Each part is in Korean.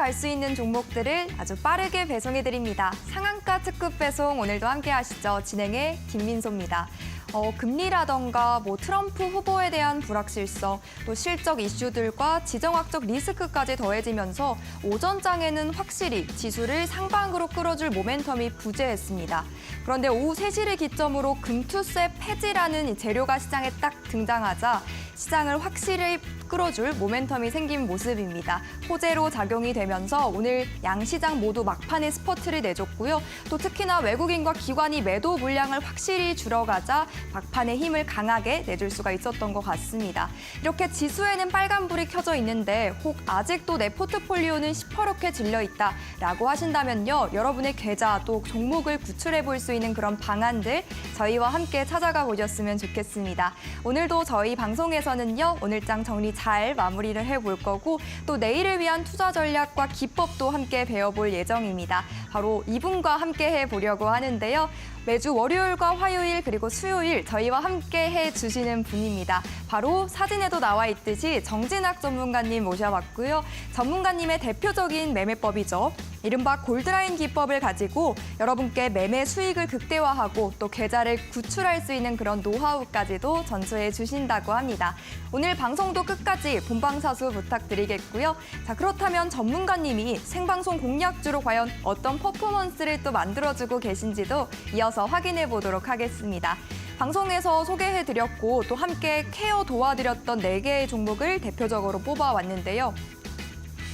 알 수 있는 종목들을 아주 빠르게 배송해드립니다. 상한가 특급 배송 오늘도 함께 하시죠. 진행의 김민소입니다. 금리라던가 트럼프 후보에 대한 불확실성, 또 실적 이슈들과 지정학적 리스크까지 더해지면서 오전장에는 확실히 지수를 상방으로 끌어줄 모멘텀이 부재했습니다. 그런데 오후 3시를 기점으로 금투세 폐지라는 재료가 시장에 딱 등장하자 시장을 확실히 끌어줄 모멘텀이 생긴 모습입니다. 호재로 작용이 되면서 오늘 양시장 모두 막판에 스퍼트를 내줬고요. 또 특히나 외국인과 기관이 매도 물량을 확실히 줄어가자 막판에 힘을 강하게 내줄 수가 있었던 것 같습니다. 이렇게 지수에는 빨간불이 켜져 있는데 혹 아직도 내 포트폴리오는 시퍼렇게 질려있다라고 하신다면요. 여러분의 계좌 또 종목을 구출해 볼 수 있는 그런 방안들 저희와 함께 찾아가 보셨으면 좋겠습니다. 오늘도 저희 방송에서는요. 오늘장 정리 잘 마무리를 해볼 거고 또 내일을 위한 투자 전략과 기법도 함께 배워볼 예정입니다. 바로 이분과 함께 해보려고 하는데요. 매주 월요일과 화요일 그리고 수요일 저희와 함께 해주시는 분입니다. 바로 사진에도 나와 있듯이 정진학 전문가님 모셔봤고요. 전문가님의 대표적인 매매법이죠. 이른바 골드라인 기법을 가지고 여러분께 매매 수익을 극대화하고 또 계좌를 구출할 수 있는 그런 노하우까지도 전수해 주신다고 합니다. 오늘 방송도 끝까지 본방사수 부탁드리겠고요. 자, 그렇다면 전문가님이 생방송 공략주로 과연 어떤 퍼포먼스를 또 만들어주고 계신지도 이어서 확인해 보도록 하겠습니다. 방송에서 소개해드렸고 또 함께 케어 도와드렸던 4개의 종목을 대표적으로 뽑아왔는데요.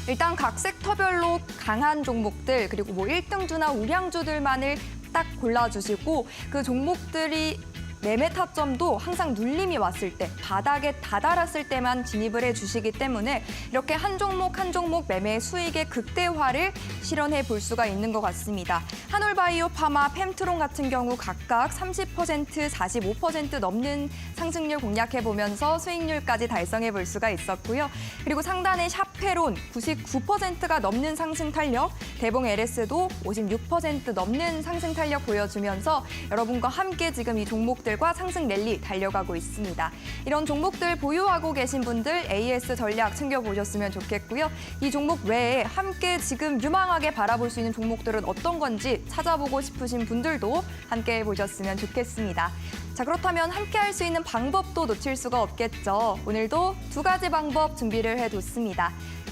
일단 각 섹터별로 강한 종목들 그리고 1등주나 우량주들만을 딱 골라주시고 그 종목들이 매매 타점도 항상 눌림이 왔을 때, 바닥에 다다랐을 때만 진입을 해주시기 때문에 이렇게 한 종목 한 종목 매매 수익의 극대화를 실현해 볼 수가 있는 것 같습니다. 한올바이오, 파마, 펜트론 같은 경우 각각 30%, 45% 넘는 상승률 공략해보면서 수익률까지 달성해 볼 수가 있었고요. 그리고 상단의 샤페론 99%가 넘는 상승 탄력, 대봉 LS도 56% 넘는 상승 탄력 보여주면서 여러분과 함께 지금 이 종목들 과 상승 랠리 달려가고 있습니다. 이런 종목들 보유하고 계신 분들 AS 전략 챙겨보셨으면 좋겠고요. 이 종목 외에 함께 지금 유망하게 바라볼 수 있는 종목들은 어떤 건지 찾아보고 싶으신 분들도 함께 해보셨으면 좋겠습니다. 자, 그렇다면 함께 할 수 있는 방법도 놓칠 수가 없겠죠. 오늘도 2가지 방법 준비를 해뒀습니다.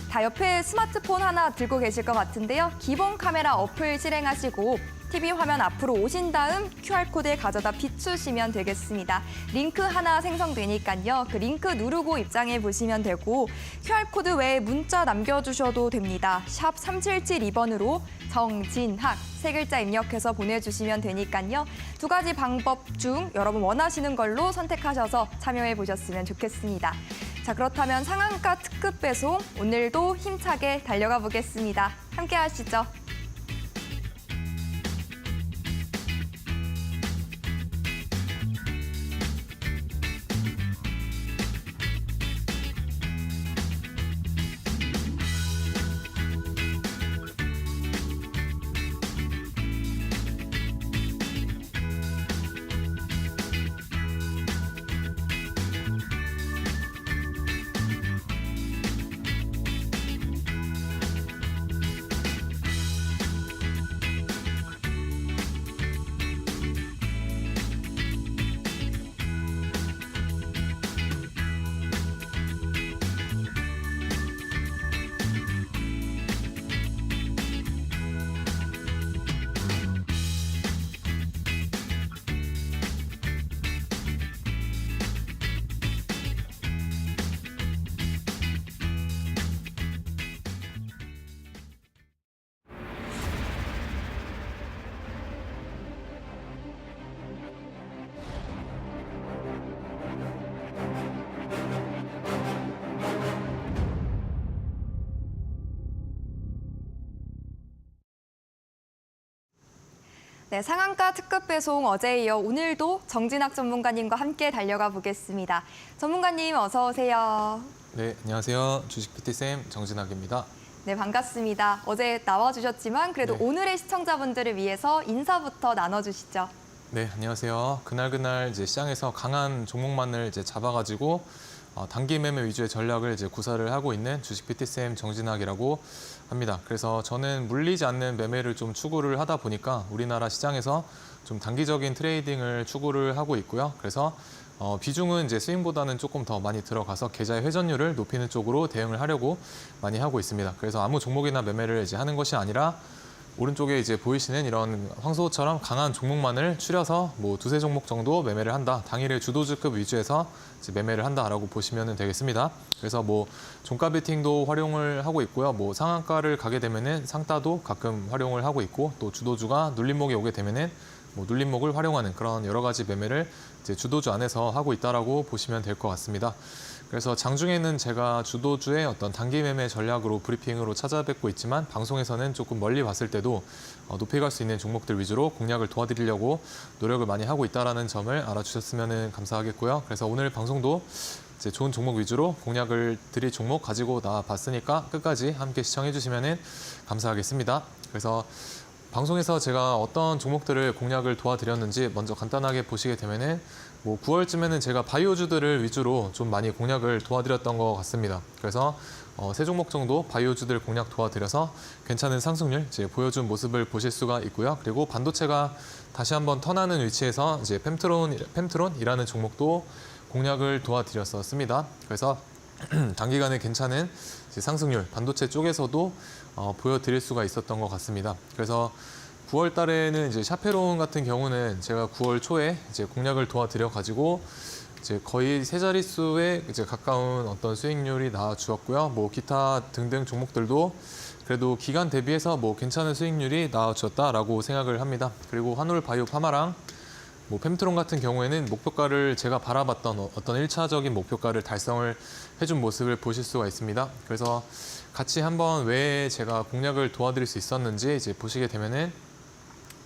다 옆에 스마트폰 하나 들고 계실 것 같은데요. 기본 카메라 어플 실행하시고 TV 화면 앞으로 오신 다음 QR코드에 가져다 비추시면 되겠습니다. 링크 하나 생성되니까요. 그 링크 누르고 입장해 보시면 되고 QR코드 외에 문자 남겨주셔도 됩니다. 샵 3772번으로 정진학 3글자 입력해서 보내주시면 되니까요. 2가지 방법 중 여러분 원하시는 걸로 선택하셔서 참여해 보셨으면 좋겠습니다. 자, 그렇다면 상한가 특급 배송 오늘도 힘차게 달려가 보겠습니다. 함께 하시죠. 네, 상한가 특급 배송 어제에 이어 오늘도 정진학 전문가님과 함께 달려가 보겠습니다. 전문가님 어서 오세요. 네, 안녕하세요. 주식 PT쌤 정진학입니다. 네, 반갑습니다. 어제 나와주셨지만 그래도 네. 오늘의 시청자분들을 위해서 인사부터 나눠주시죠. 네, 안녕하세요. 그날 이제 시장에서 강한 종목만을 이제 잡아가지고 단기 매매 위주의 전략을 이제 구사를 하고 있는 주식 PT쌤 정진학이라고 합니다. 그래서 저는 물리지 않는 매매를 좀 추구를 하다 보니까 우리나라 시장에서 좀 단기적인 트레이딩을 추구를 하고 있고요. 그래서 비중은 이제 스윙보다는 조금 더 많이 들어가서 계좌의 회전율을 높이는 쪽으로 대응을 하려고 많이 하고 있습니다. 그래서 아무 종목이나 매매를 이제 하는 것이 아니라 오른쪽에 이제 보이시는 이런 황소처럼 강한 종목만을 추려서 뭐 두세 종목 정도 매매를 한다. 당일의 주도주급 위주에서 이제 매매를 한다라고 보시면 되겠습니다. 그래서 뭐 종가 베팅도 활용을 하고 있고요. 뭐 상한가를 가게 되면은 상따도 가끔 활용을 하고 있고 또 주도주가 눌림목에 오게 되면은 뭐 눌림목을 활용하는 그런 여러 가지 매매를 이제 주도주 안에서 하고 있다라고 보시면 될 것 같습니다. 그래서 장중에는 제가 주도주의 어떤 단기 매매 전략으로 브리핑으로 찾아뵙고 있지만 방송에서는 조금 멀리 봤을 때도 높이 갈 수 있는 종목들 위주로 공략을 도와드리려고 노력을 많이 하고 있다는 점을 알아주셨으면 감사하겠고요. 그래서 오늘 방송도 이제 좋은 종목 위주로 공략을 드릴 종목 가지고 나와봤으니까 끝까지 함께 시청해 주시면 감사하겠습니다. 그래서 방송에서 제가 어떤 종목들을 공략을 도와드렸는지 먼저 간단하게 보시게 되면은 뭐 9월쯤에는 제가 바이오주들을 위주로 좀 많이 공략을 도와드렸던 것 같습니다. 그래서 세 종목 정도 바이오주들 공략 도와드려서 괜찮은 상승률 이제 보여준 모습을 보실 수가 있고요. 그리고 반도체가 다시 한번 턴하는 위치에서 이제 펨트론이라는 종목도 공략을 도와드렸었습니다. 그래서 단기간에 괜찮은 이제 상승률 반도체 쪽에서도 보여드릴 수가 있었던 것 같습니다. 그래서 9월 달에는 이제 샤페론 같은 경우는 제가 9월 초에 이제 공략을 도와드려 가지고 이제 거의 세 자릿수에 이제 가까운 어떤 수익률이 나와 주었고요. 뭐 기타 등등 종목들도 그래도 기간 대비해서 뭐 괜찮은 수익률이 나와 주었다라고 생각을 합니다. 그리고 한올 바이오 파마랑 뭐 펨트론 같은 경우에는 목표가를 제가 바라봤던 어떤 1차적인 목표가를 달성을 해준 모습을 보실 수가 있습니다. 그래서 같이 한번 왜 제가 공략을 도와드릴 수 있었는지 이제 보시게 되면은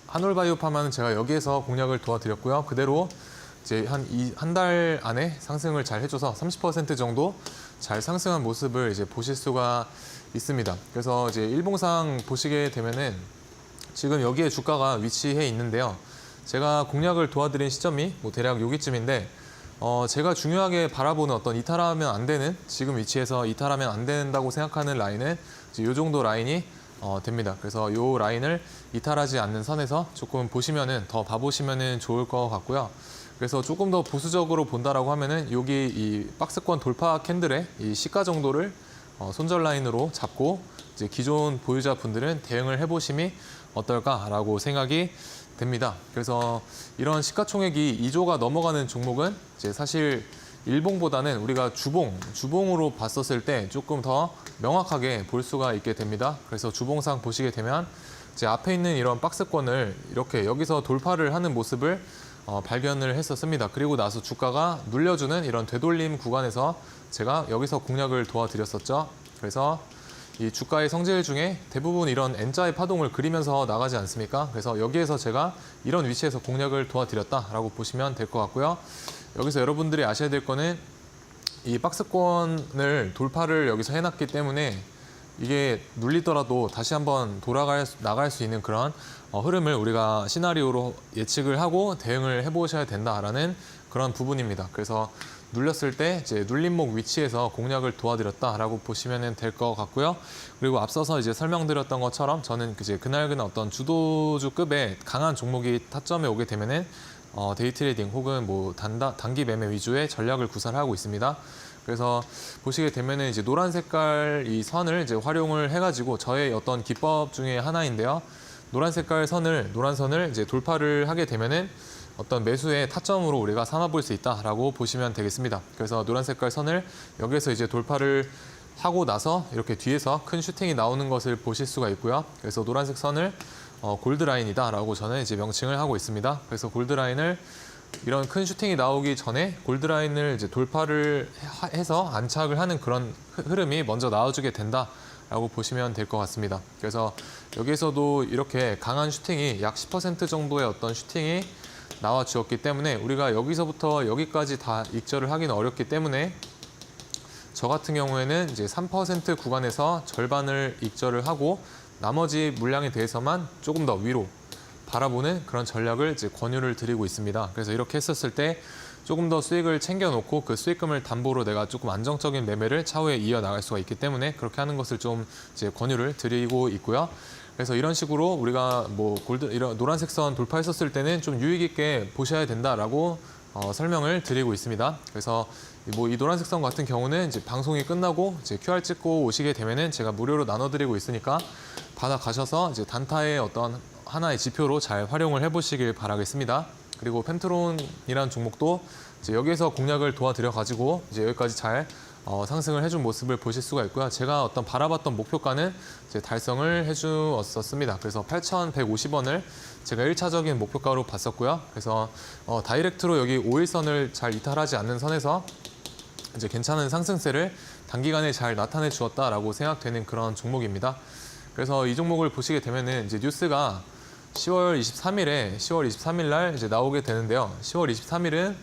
한올바이오파마는 제가 여기에서 공략을 도와드렸고요. 그대로 이제 한 달 안에 상승을 잘 해줘서 30% 정도 잘 상승한 모습을 이제 보실 수가 있습니다. 그래서 이제 일봉상 보시게 되면은 지금 여기에 주가가 위치해 있는데요. 제가 공략을 도와드린 시점이 뭐 대략 여기쯤인데 제가 중요하게 바라보는 어떤 이탈하면 안 되는 지금 위치에서 이탈하면 안 된다고 생각하는 라인은 이제 이 정도 라인이 됩니다. 그래서 이 라인을 이탈하지 않는 선에서 조금 보시면은 더 봐보시면은 좋을 것 같고요. 그래서 조금 더 보수적으로 본다라고 하면은 여기 이 박스권 돌파 캔들의 이 시가 정도를 손절 라인으로 잡고 이제 기존 보유자 분들은 대응을 해보심이 어떨까라고 생각이 됩니다. 그래서 이런 시가총액이 2조가 넘어가는 종목은 이제 사실 일봉보다는 우리가 주봉으로 봤었을 때 조금 더 명확하게 볼 수가 있게 됩니다. 그래서 주봉상 보시게 되면 이제 앞에 있는 이런 박스권을 이렇게 여기서 돌파를 하는 모습을 발견을 했었습니다. 그리고 나서 주가가 눌려주는 이런 되돌림 구간에서 제가 여기서 공략을 도와드렸었죠. 그래서 이 주가의 성질 중에 대부분 이런 N자의 파동을 그리면서 나가지 않습니까? 그래서 여기에서 제가 이런 위치에서 공략을 도와드렸다라고 보시면 될 것 같고요. 여기서 여러분들이 아셔야 될 거는 이 박스권을 돌파를 여기서 해놨기 때문에 이게 눌리더라도 다시 한번 나갈 수 있는 그런 흐름을 우리가 시나리오로 예측을 하고 대응을 해보셔야 된다라는 그런 부분입니다. 그래서 눌렸을 때 이제 눌림목 위치에서 공략을 도와드렸다라고 보시면 될 것 같고요. 그리고 앞서서 이제 설명드렸던 것처럼 저는 이제 그날그날 어떤 주도주급의 강한 종목이 타점에 오게 되면은 데이 트레이딩 혹은 뭐 단기 매매 위주의 전략을 구사를 하고 있습니다. 그래서 보시게 되면은 이제 노란 색깔 이 선을 이제 활용을 해가지고 저의 어떤 기법 중에 하나인데요. 노란 색깔 노란 선을 이제 돌파를 하게 되면은 어떤 매수의 타점으로 우리가 삼아볼 수 있다라고 보시면 되겠습니다. 그래서 노란 색깔 선을 여기에서 이제 돌파를 하고 나서 이렇게 뒤에서 큰 슈팅이 나오는 것을 보실 수가 있고요. 그래서 노란색 선을 골드라인이다라고 저는 이제 명칭을 하고 있습니다. 그래서 골드라인을 이런 큰 슈팅이 나오기 전에 골드라인을 이제 돌파를 해서 안착을 하는 그런 흐름이 먼저 나와주게 된다라고 보시면 될 것 같습니다. 그래서 여기에서도 이렇게 강한 슈팅이 약 10% 정도의 어떤 슈팅이 나와 주었기 때문에 우리가 여기서부터 여기까지 다 익절을 하기는 어렵기 때문에 저 같은 경우에는 이제 3% 구간에서 절반을 익절을 하고 나머지 물량에 대해서만 조금 더 위로 바라보는 그런 전략을 이제 권유를 드리고 있습니다. 그래서 이렇게 했었을 때 조금 더 수익을 챙겨놓고 그 수익금을 담보로 내가 조금 안정적인 매매를 차후에 이어나갈 수가 있기 때문에 그렇게 하는 것을 좀 이제 권유를 드리고 있고요. 그래서 이런 식으로 우리가 뭐 이런 노란색 선 돌파했었을 때는 좀 유익 있게 보셔야 된다라고 설명을 드리고 있습니다. 그래서 뭐 이 노란색 선 같은 경우는 이제 방송이 끝나고 이제 QR 찍고 오시게 되면은 제가 무료로 나눠드리고 있으니까 받아가셔서 이제 단타의 어떤 하나의 지표로 잘 활용을 해보시길 바라겠습니다. 그리고 펜트론이라는 종목도 이제 여기에서 공략을 도와드려 가지고 이제 여기까지 잘 상승을 해준 모습을 보실 수가 있고요. 제가 어떤 바라봤던 목표가는 이제 달성을 해주었습니다. 그래서 8,150원을 제가 1차적인 목표가로 봤었고요. 그래서 다이렉트로 여기 5일선을 잘 이탈하지 않는 선에서 이제 괜찮은 상승세를 단기간에 잘 나타내 주었다라고 생각되는 그런 종목입니다. 그래서 이 종목을 보시게 되면은 이제 뉴스가 10월 23일 날 이제 나오게 되는데요. 10월 23일은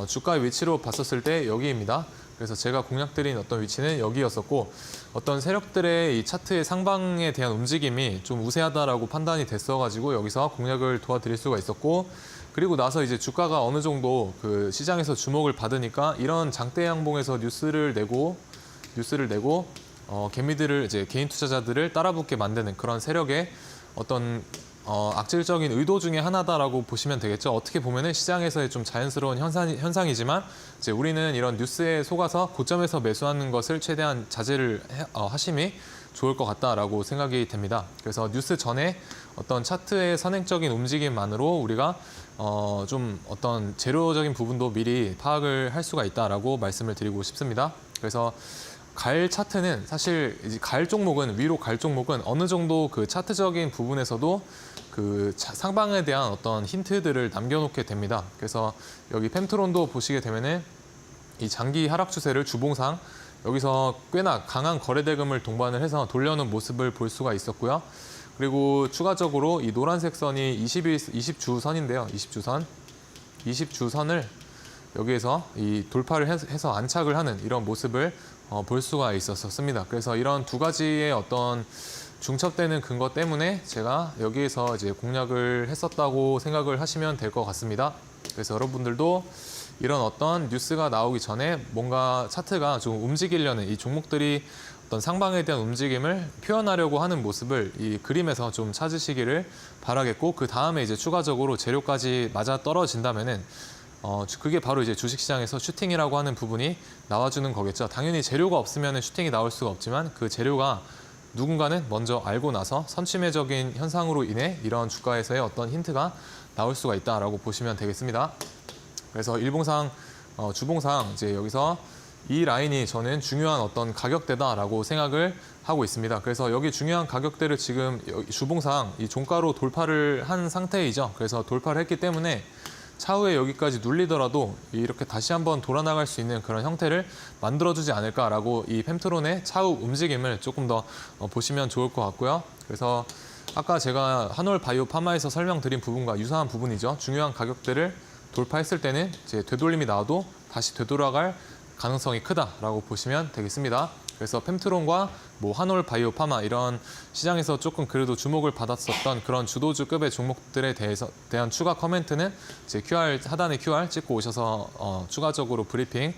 주가 위치로 봤었을 때 여기입니다. 그래서 제가 공략드린 어떤 위치는 여기였었고 어떤 세력들의 이 차트의 상방에 대한 움직임이 좀 우세하다라고 판단이 됐어가지고 여기서 공략을 도와드릴 수가 있었고 그리고 나서 이제 주가가 어느 정도 그 시장에서 주목을 받으니까 이런 장대 양봉에서 뉴스를 내고 개미들을 이제 개인 투자자들을 따라붙게 만드는 그런 세력의 어떤 악질적인 의도 중에 하나다라고 보시면 되겠죠. 어떻게 보면은 시장에서의 좀 자연스러운 현상이지만 이제 우리는 이런 뉴스에 속아서 고점에서 매수하는 것을 최대한 자제를 하심이 좋을 것 같다라고 생각이 됩니다. 그래서 뉴스 전에 어떤 차트의 선행적인 움직임만으로 우리가 좀 어떤 재료적인 부분도 미리 파악을 할 수가 있다라고 말씀을 드리고 싶습니다. 그래서 갈 차트는 사실 이제 위로 갈 종목은 어느 정도 그 차트적인 부분에서도 그 상방에 대한 어떤 힌트들을 남겨놓게 됩니다. 그래서 여기 펜트론도 보시게 되면은 이 장기 하락 추세를 주봉상 여기서 꽤나 강한 거래대금을 동반을 해서 돌려놓은 모습을 볼 수가 있었고요. 그리고 추가적으로 이 노란색 선이 20주선인데요. 20주선을 여기에서 이 돌파를 해서 안착을 하는 이런 모습을 볼 수가 있었습니다. 그래서 이런 두 가지의 어떤 중첩되는 근거 때문에 제가 여기에서 이제 공략을 했었다고 생각을 하시면 될 것 같습니다. 그래서 여러분들도 이런 어떤 뉴스가 나오기 전에 뭔가 차트가 좀 움직이려는 이 종목들이 어떤 상방에 대한 움직임을 표현하려고 하는 모습을 이 그림에서 좀 찾으시기를 바라겠고 그 다음에 이제 추가적으로 재료까지 맞아 떨어진다면은 그게 바로 이제 주식시장에서 슈팅이라고 하는 부분이 나와주는 거겠죠. 당연히 재료가 없으면 슈팅이 나올 수가 없지만 그 재료가 누군가는 먼저 알고 나서 선취매적인 현상으로 인해 이런 주가에서의 어떤 힌트가 나올 수가 있다라고 보시면 되겠습니다. 그래서 일봉상, 주봉상 이제 여기서 이 라인이 저는 중요한 어떤 가격대다라고 생각을 하고 있습니다. 그래서 여기 중요한 가격대를 지금 주봉상 이 종가로 돌파를 한 상태이죠. 그래서 돌파를 했기 때문에 차후에 여기까지 눌리더라도 이렇게 다시 한번 돌아나갈 수 있는 그런 형태를 만들어주지 않을까라고 이 펜트론의 차후 움직임을 조금 더 보시면 좋을 것 같고요. 그래서 아까 제가 한올 바이오 파마에서 설명드린 부분과 유사한 부분이죠. 중요한 가격대를 돌파했을 때는 이제 되돌림이 나와도 다시 되돌아갈 가능성이 크다라고 보시면 되겠습니다. 그래서 펜트론과 뭐 한올 바이오 파마 이런 시장에서 조금 그래도 주목을 받았었던 그런 주도주급의 종목들에 대한 추가 코멘트는 이제 하단에 QR 찍고 오셔서 추가적으로 브리핑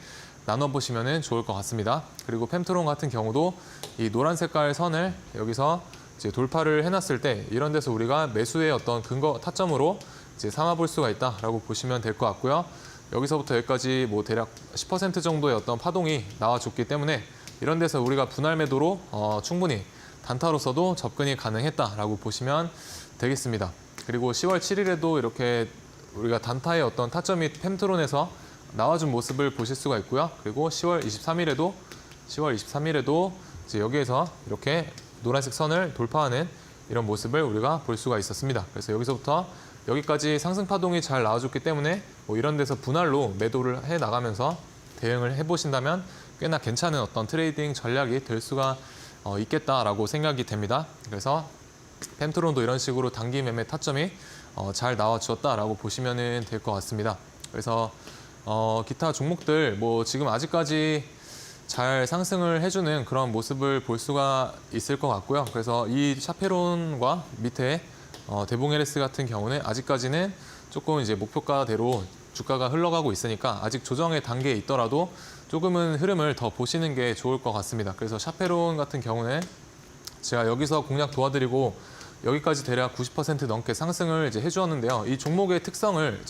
나눠보시면 좋을 것 같습니다. 그리고 펜트론 같은 경우도 이 노란 색깔 선을 여기서 이제 돌파를 해놨을 때 이런 데서 우리가 매수의 어떤 근거 타점으로 이제 삼아볼 수가 있다라고 보시면 될 것 같고요. 여기서부터 여기까지 뭐 대략 10% 정도의 어떤 파동이 나와줬기 때문에 이런 데서 우리가 분할 매도로 충분히 단타로서도 접근이 가능했다라고 보시면 되겠습니다. 그리고 10월 7일에도 이렇게 우리가 단타의 어떤 타점이 펜트론에서 나와준 모습을 보실 수가 있고요. 그리고 10월 23일에도 이제 여기에서 이렇게 노란색 선을 돌파하는 이런 모습을 우리가 볼 수가 있었습니다. 그래서 여기서부터 여기까지 상승 파동이 잘 나와줬기 때문에 뭐 이런 데서 분할로 매도를 해 나가면서 대응을 해보신다면 꽤나 괜찮은 어떤 트레이딩 전략이 될 수가 있겠다라고 생각이 됩니다. 그래서 펜트론도 이런 식으로 단기 매매 타점이 잘 나와주었다라고 보시면 될 것 같습니다. 그래서 기타 종목들 뭐 지금 아직까지 잘 상승을 해주는 그런 모습을 볼 수가 있을 것 같고요. 그래서 이 샤페론과 밑에 대봉 LS 같은 경우는 아직까지는 조금 이제 목표가대로 주가가 흘러가고 있으니까 아직 조정의 단계에 있더라도 조금은 흐름을 더 보시는 게 좋을 것 같습니다. 그래서 샤페론 같은 경우는 제가 여기서 공략 도와드리고 여기까지 대략 90% 넘게 상승을 이제 해주었는데요. 이 종목의 특성을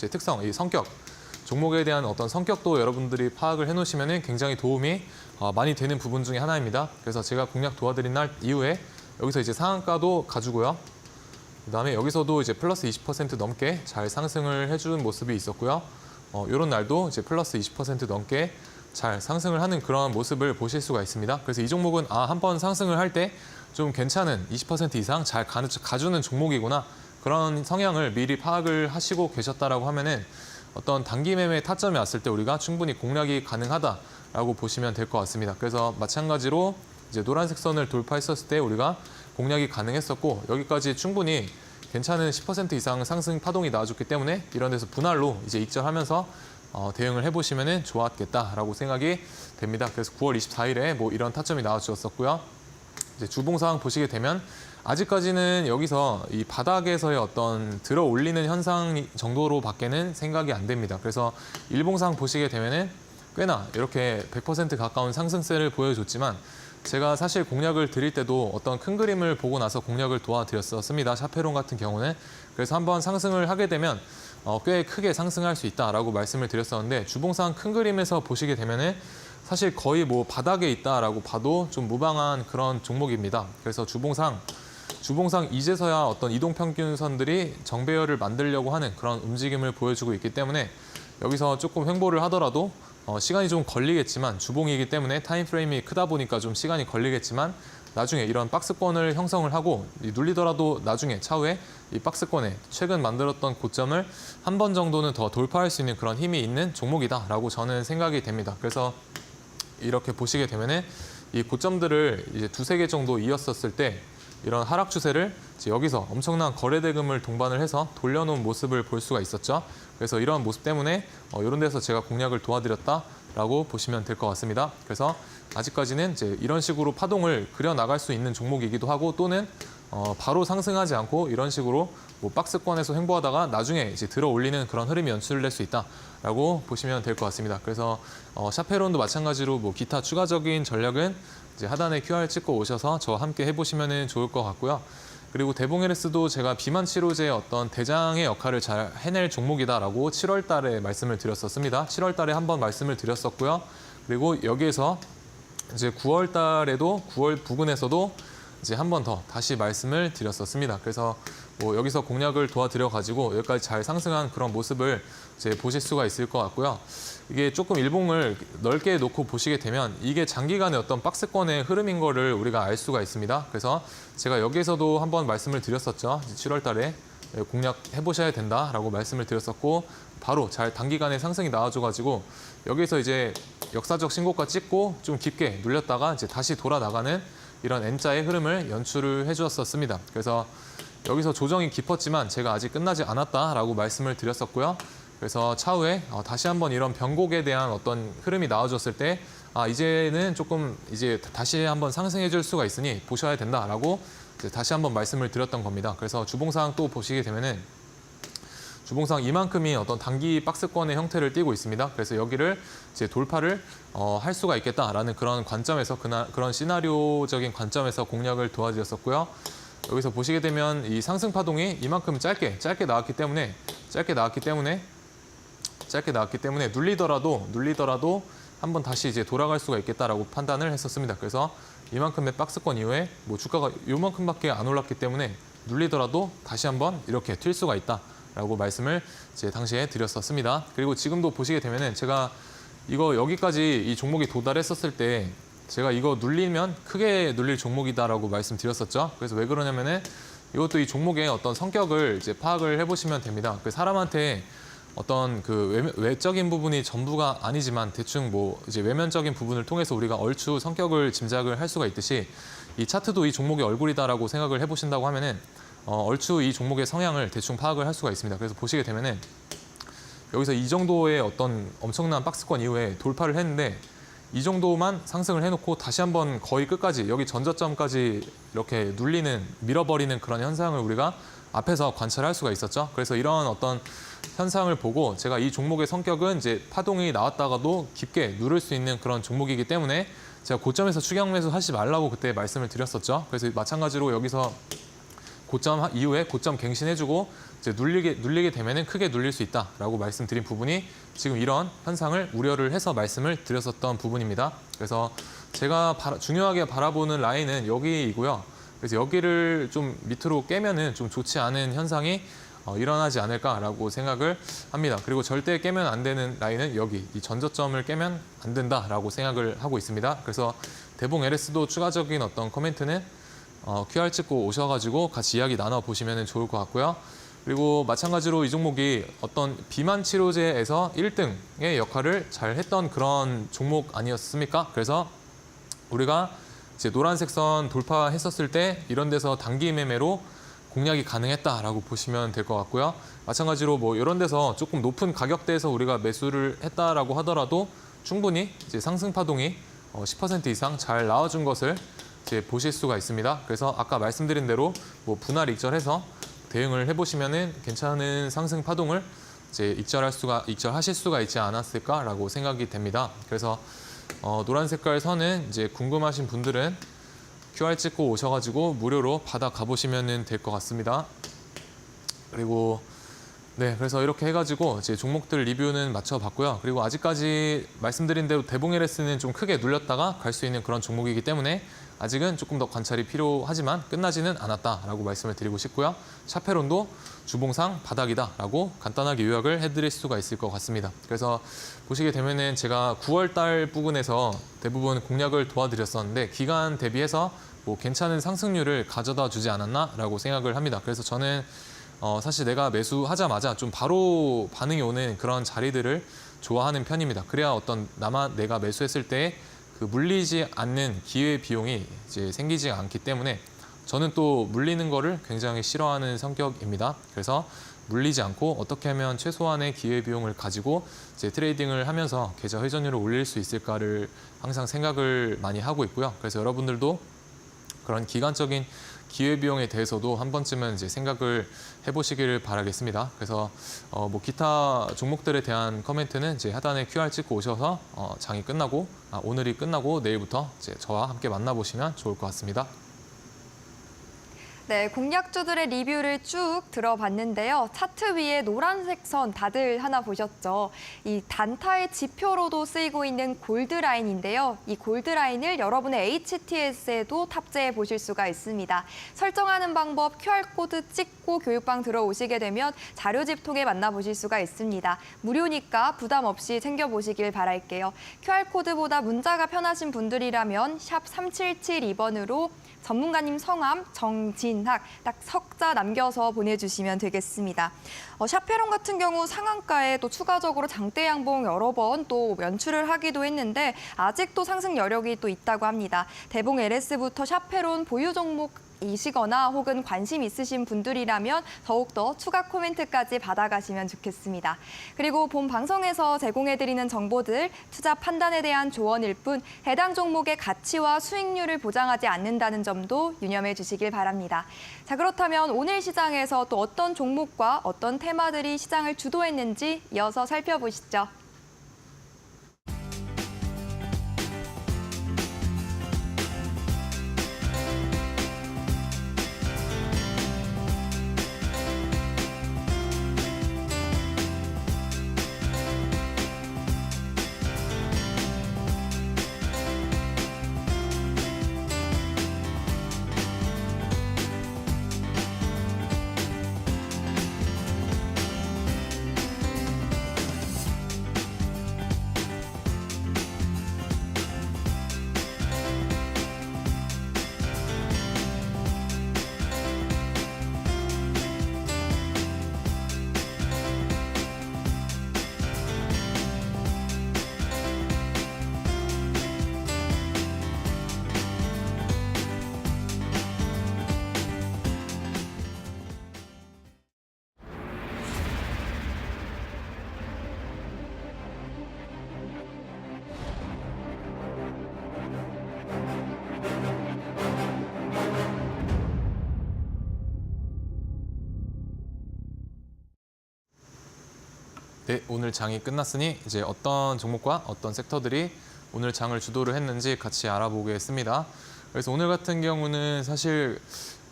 이 성격, 종목에 대한 어떤 성격도 여러분들이 파악을 해놓으시면 굉장히 도움이 많이 되는 부분 중에 하나입니다. 그래서 제가 공략 도와드린 날 이후에 여기서 이제 상한가도 가지고요. 그다음에 여기서도 이제 플러스 20% 넘게 잘 상승을 해준 모습이 있었고요. 이런 날도 이제 플러스 20% 넘게 잘 상승을 하는 그런 모습을 보실 수가 있습니다. 그래서 이 종목은 한번 상승을 할 때 좀 괜찮은 20% 이상 잘 가주는 종목이구나. 그런 성향을 미리 파악을 하시고 계셨다라고 하면은 어떤 단기 매매 타점이 왔을 때 우리가 충분히 공략이 가능하다라고 보시면 될 것 같습니다. 그래서 마찬가지로 이제 노란색 선을 돌파했었을 때 우리가 공략이 가능했었고 여기까지 충분히 괜찮은 10% 이상 상승 파동이 나와줬기 때문에 이런 데서 분할로 이제 익절하면서 대응을 해보시면 좋았겠다라고 생각이 됩니다. 그래서 9월 24일에 뭐 이런 타점이 나와주었었고요. 이제 주봉 상황 보시게 되면 아직까지는 여기서 이 바닥에서의 어떤 들어 올리는 현상 정도로밖에는 생각이 안 됩니다. 그래서 일봉 상황 보시게 되면은 꽤나 이렇게 100% 가까운 상승세를 보여줬지만 제가 사실 공략을 드릴 때도 어떤 큰 그림을 보고 나서 공략을 도와드렸었습니다. 샤페론 같은 경우는. 그래서 한번 상승을 하게 되면 꽤 크게 상승할 수 있다라고 말씀을 드렸었는데 주봉상 큰 그림에서 보시게 되면은 사실 거의 뭐 바닥에 있다라고 봐도 좀 무방한 그런 종목입니다. 그래서 주봉상 이제서야 어떤 이동평균선들이 정배열을 만들려고 하는 그런 움직임을 보여주고 있기 때문에 여기서 조금 횡보를 하더라도 시간이 좀 걸리겠지만 주봉이기 때문에 타임프레임이 크다 보니까 좀 시간이 걸리겠지만 나중에 이런 박스권을 형성을 하고 눌리더라도 나중에 차후에 이 박스권에 최근 만들었던 고점을 한 번 정도는 더 돌파할 수 있는 그런 힘이 있는 종목이다라고 저는 생각이 됩니다. 그래서 이렇게 보시게 되면은 이 고점들을 이제 두세 개 정도 이었었을 때 이런 하락 추세를 이제 여기서 엄청난 거래 대금을 동반을 해서 돌려놓은 모습을 볼 수가 있었죠. 그래서 이런 모습 때문에 이런 데서 제가 공략을 도와드렸다라고 보시면 될 것 같습니다. 그래서 아직까지는 이제 이런 식으로 파동을 그려 나갈 수 있는 종목이기도 하고 또는 바로 상승하지 않고 이런 식으로 뭐 박스권에서 횡보하다가 나중에 이제 들어 올리는 그런 흐름이 연출될 수 있다라고 보시면 될 것 같습니다. 그래서 샤페론도 마찬가지로 뭐 기타 추가적인 전략은 이제 하단에 QR 찍고 오셔서 저와 함께 해보시면 좋을 것 같고요. 그리고 대봉LS도 제가 비만 치료제의 어떤 대장의 역할을 잘 해낼 종목이다라고 7월 달에 말씀을 드렸었습니다. 7월 달에 한번 말씀을 드렸었고요. 그리고 여기에서 이제 9월 달에도 9월 부근에서도 이제 한 번 더 다시 말씀을 드렸었습니다. 그래서 뭐 여기서 공략을 도와드려 가지고 여기까지 잘 상승한 그런 모습을 이제 보실 수가 있을 것 같고요. 이게 조금 일봉을 넓게 놓고 보시게 되면 이게 장기간의 어떤 박스권의 흐름인 거를 우리가 알 수가 있습니다. 그래서 제가 여기에서도 한번 말씀을 드렸었죠. 7월 달에 공략해 보셔야 된다라고 말씀을 드렸었고 바로 잘 단기간에 상승이 나와줘 가지고 여기서 이제 역사적 신고가 찍고 좀 깊게 눌렸다가 이제 다시 돌아 나가는 이런 N자의 흐름을 연출을 해주었었습니다. 그래서 여기서 조정이 깊었지만 제가 아직 끝나지 않았다라고 말씀을 드렸었고요. 그래서 차후에 다시 한번 이런 변곡에 대한 어떤 흐름이 나와줬을 때 이제는 조금 이제 다시 한번 상승해 줄 수가 있으니 보셔야 된다라고 이제 다시 한번 말씀을 드렸던 겁니다. 그래서 주봉상 또 보시게 되면은 주봉상 이만큼이 어떤 단기 박스권의 형태를 띠고 있습니다. 그래서 여기를 이제 돌파를 할 수가 있겠다라는 그런 관점에서 그런 시나리오적인 관점에서 공략을 도와드렸었고요. 여기서 보시게 되면 이 상승 파동이 이만큼 짧게 나왔기 때문에 눌리더라도 한번 다시 이제 돌아갈 수가 있겠다라고 판단을 했었습니다. 그래서 이만큼의 박스권 이후에 뭐 주가가 이만큼밖에 안 올랐기 때문에 눌리더라도 다시 한번 이렇게 튈 수가 있다라고 말씀을 이제 당시에 드렸었습니다. 그리고 지금도 보시게 되면은 제가 이거 여기까지 이 종목이 도달했었을 때 제가 이거 눌리면 크게 눌릴 종목이다라고 말씀드렸었죠. 그래서 왜 그러냐면은 이것도 이 종목의 어떤 성격을 이제 파악을 해보시면 됩니다. 그 사람한테 어떤 그 외적인 부분이 전부가 아니지만 대충 뭐 이제 외면적인 부분을 통해서 우리가 얼추 성격을 짐작을 할 수가 있듯이 이 차트도 이 종목의 얼굴이다라고 생각을 해보신다고 하면은 얼추 이 종목의 성향을 대충 파악을 할 수가 있습니다. 그래서 보시게 되면은 여기서 이 정도의 어떤 엄청난 박스권 이후에 돌파를 했는데 이 정도만 상승을 해놓고 다시 한번 거의 끝까지 여기 전저점까지 이렇게 눌리는 밀어버리는 그런 현상을 우리가 앞에서 관찰할 수가 있었죠. 그래서 이런 어떤 현상을 보고 제가 이 종목의 성격은 이제 파동이 나왔다가도 깊게 누를 수 있는 그런 종목이기 때문에 제가 고점에서 추격 매수 하지 말라고 그때 말씀을 드렸었죠. 그래서 마찬가지로 여기서 고점 이후에 고점 갱신해주고 이제 눌리게 되면은 크게 눌릴 수 있다라고 말씀드린 부분이 지금 이런 현상을 우려를 해서 말씀을 드렸었던 부분입니다. 그래서 제가 중요하게 바라보는 라인은 여기이고요. 그래서 여기를 좀 밑으로 깨면은 좀 좋지 않은 현상이 일어나지 않을까라고 생각을 합니다. 그리고 절대 깨면 안 되는 라인은 여기 이 전저점을 깨면 안 된다라고 생각을 하고 있습니다. 그래서 대봉 LS도 추가적인 어떤 코멘트는 QR 찍고 오셔가지고 같이 이야기 나눠보시면 좋을 것 같고요. 그리고 마찬가지로 이 종목이 어떤 비만 치료제에서 1등의 역할을 잘 했던 그런 종목 아니었습니까? 그래서 우리가 이제 노란색 선 돌파했었을 때 이런 데서 단기 매매로 공략이 가능했다라고 보시면 될 것 같고요. 마찬가지로 뭐 이런 데서 조금 높은 가격대에서 우리가 매수를 했다라고 하더라도 충분히 이제 상승 파동이 10% 이상 잘 나와준 것을 이제 보실 수가 있습니다. 그래서 아까 말씀드린 대로 뭐 분할 익절해서 대응을 해보시면은 괜찮은 상승 파동을 이제 익절하실 수가 있지 않았을까라고 생각이 됩니다. 그래서 노란 색깔 선은 이제 궁금하신 분들은 QR 찍고 오셔가지고 무료로 받아 가보시면 될 것 같습니다. 그리고 네, 그래서 이렇게 해가지고 이제 종목들 리뷰는 마쳐봤고요. 그리고 아직까지 말씀드린 대로 대봉 LS는 좀 크게 눌렸다가 갈 수 있는 그런 종목이기 때문에 아직은 조금 더 관찰이 필요하지만 끝나지는 않았다라고 말씀을 드리고 싶고요. 샤페론도 주봉상 바닥이다라고 간단하게 요약을 해드릴 수가 있을 것 같습니다. 그래서 보시게 되면은 제가 9월 달 부근에서 대부분 공략을 도와드렸었는데 기간 대비해서 뭐 괜찮은 상승률을 가져다 주지 않았나라고 생각을 합니다. 그래서 저는 사실 내가 매수하자마자 좀 바로 반응이 오는 그런 자리들을 좋아하는 편입니다. 그래야 내가 매수했을 때 그 물리지 않는 기회 비용이 이제 생기지 않기 때문에 저는 또 물리는 거를 굉장히 싫어하는 성격입니다. 그래서 물리지 않고 어떻게 하면 최소한의 기회 비용을 가지고 이제 트레이딩을 하면서 계좌 회전율을 올릴 수 있을까를 항상 생각을 많이 하고 있고요. 그래서 여러분들도 그런 기간적인 기회비용에 대해서도 한 번쯤은 이제 생각을 해보시기를 바라겠습니다. 그래서 뭐 기타 종목들에 대한 코멘트는 이제 하단에 QR 찍고 오셔서 장이 끝나고 오늘이 끝나고 내일부터 이제 저와 함께 만나보시면 좋을 것 같습니다. 네, 공략주들의 리뷰를 쭉 들어봤는데요. 차트 위에 노란색 선 다들 하나 보셨죠? 이 단타의 지표로도 쓰이고 있는 골드라인인데요. 이 골드라인을 여러분의 HTS에도 탑재해 보실 수가 있습니다. 설정하는 방법 QR코드 찍고 교육방 들어오시게 되면 자료집 통해 만나보실 수가 있습니다. 무료니까 부담 없이 챙겨보시길 바랄게요. QR코드보다 문자가 편하신 분들이라면 샵 3772번으로 전문가님 성함, 정진학 딱 석자 남겨서 보내주시면 되겠습니다. 샤페론 같은 경우 상한가에 또 추가적으로 장대 양봉 여러 번 또 연출을 하기도 했는데 아직도 상승 여력이 또 있다고 합니다. 대봉 LS부터 샤페론 보유 종목 이시거나 혹은 관심 있으신 분들이라면 더욱더 추가 코멘트까지 받아가시면 좋겠습니다. 그리고 본 방송에서 제공해드리는 정보들 투자 판단에 대한 조언일 뿐 해당 종목의 가치와 수익률을 보장하지 않는다는 점도 유념해 주시길 바랍니다. 자, 그렇다면 오늘 시장에서 또 어떤 종목과 어떤 테마들이 시장을 주도했는지 이어서 살펴보시죠. 네, 오늘 장이 끝났으니 이제 어떤 종목과 어떤 섹터들이 오늘 장을 주도를 했는지 같이 알아보겠습니다. 그래서 오늘 같은 경우는 사실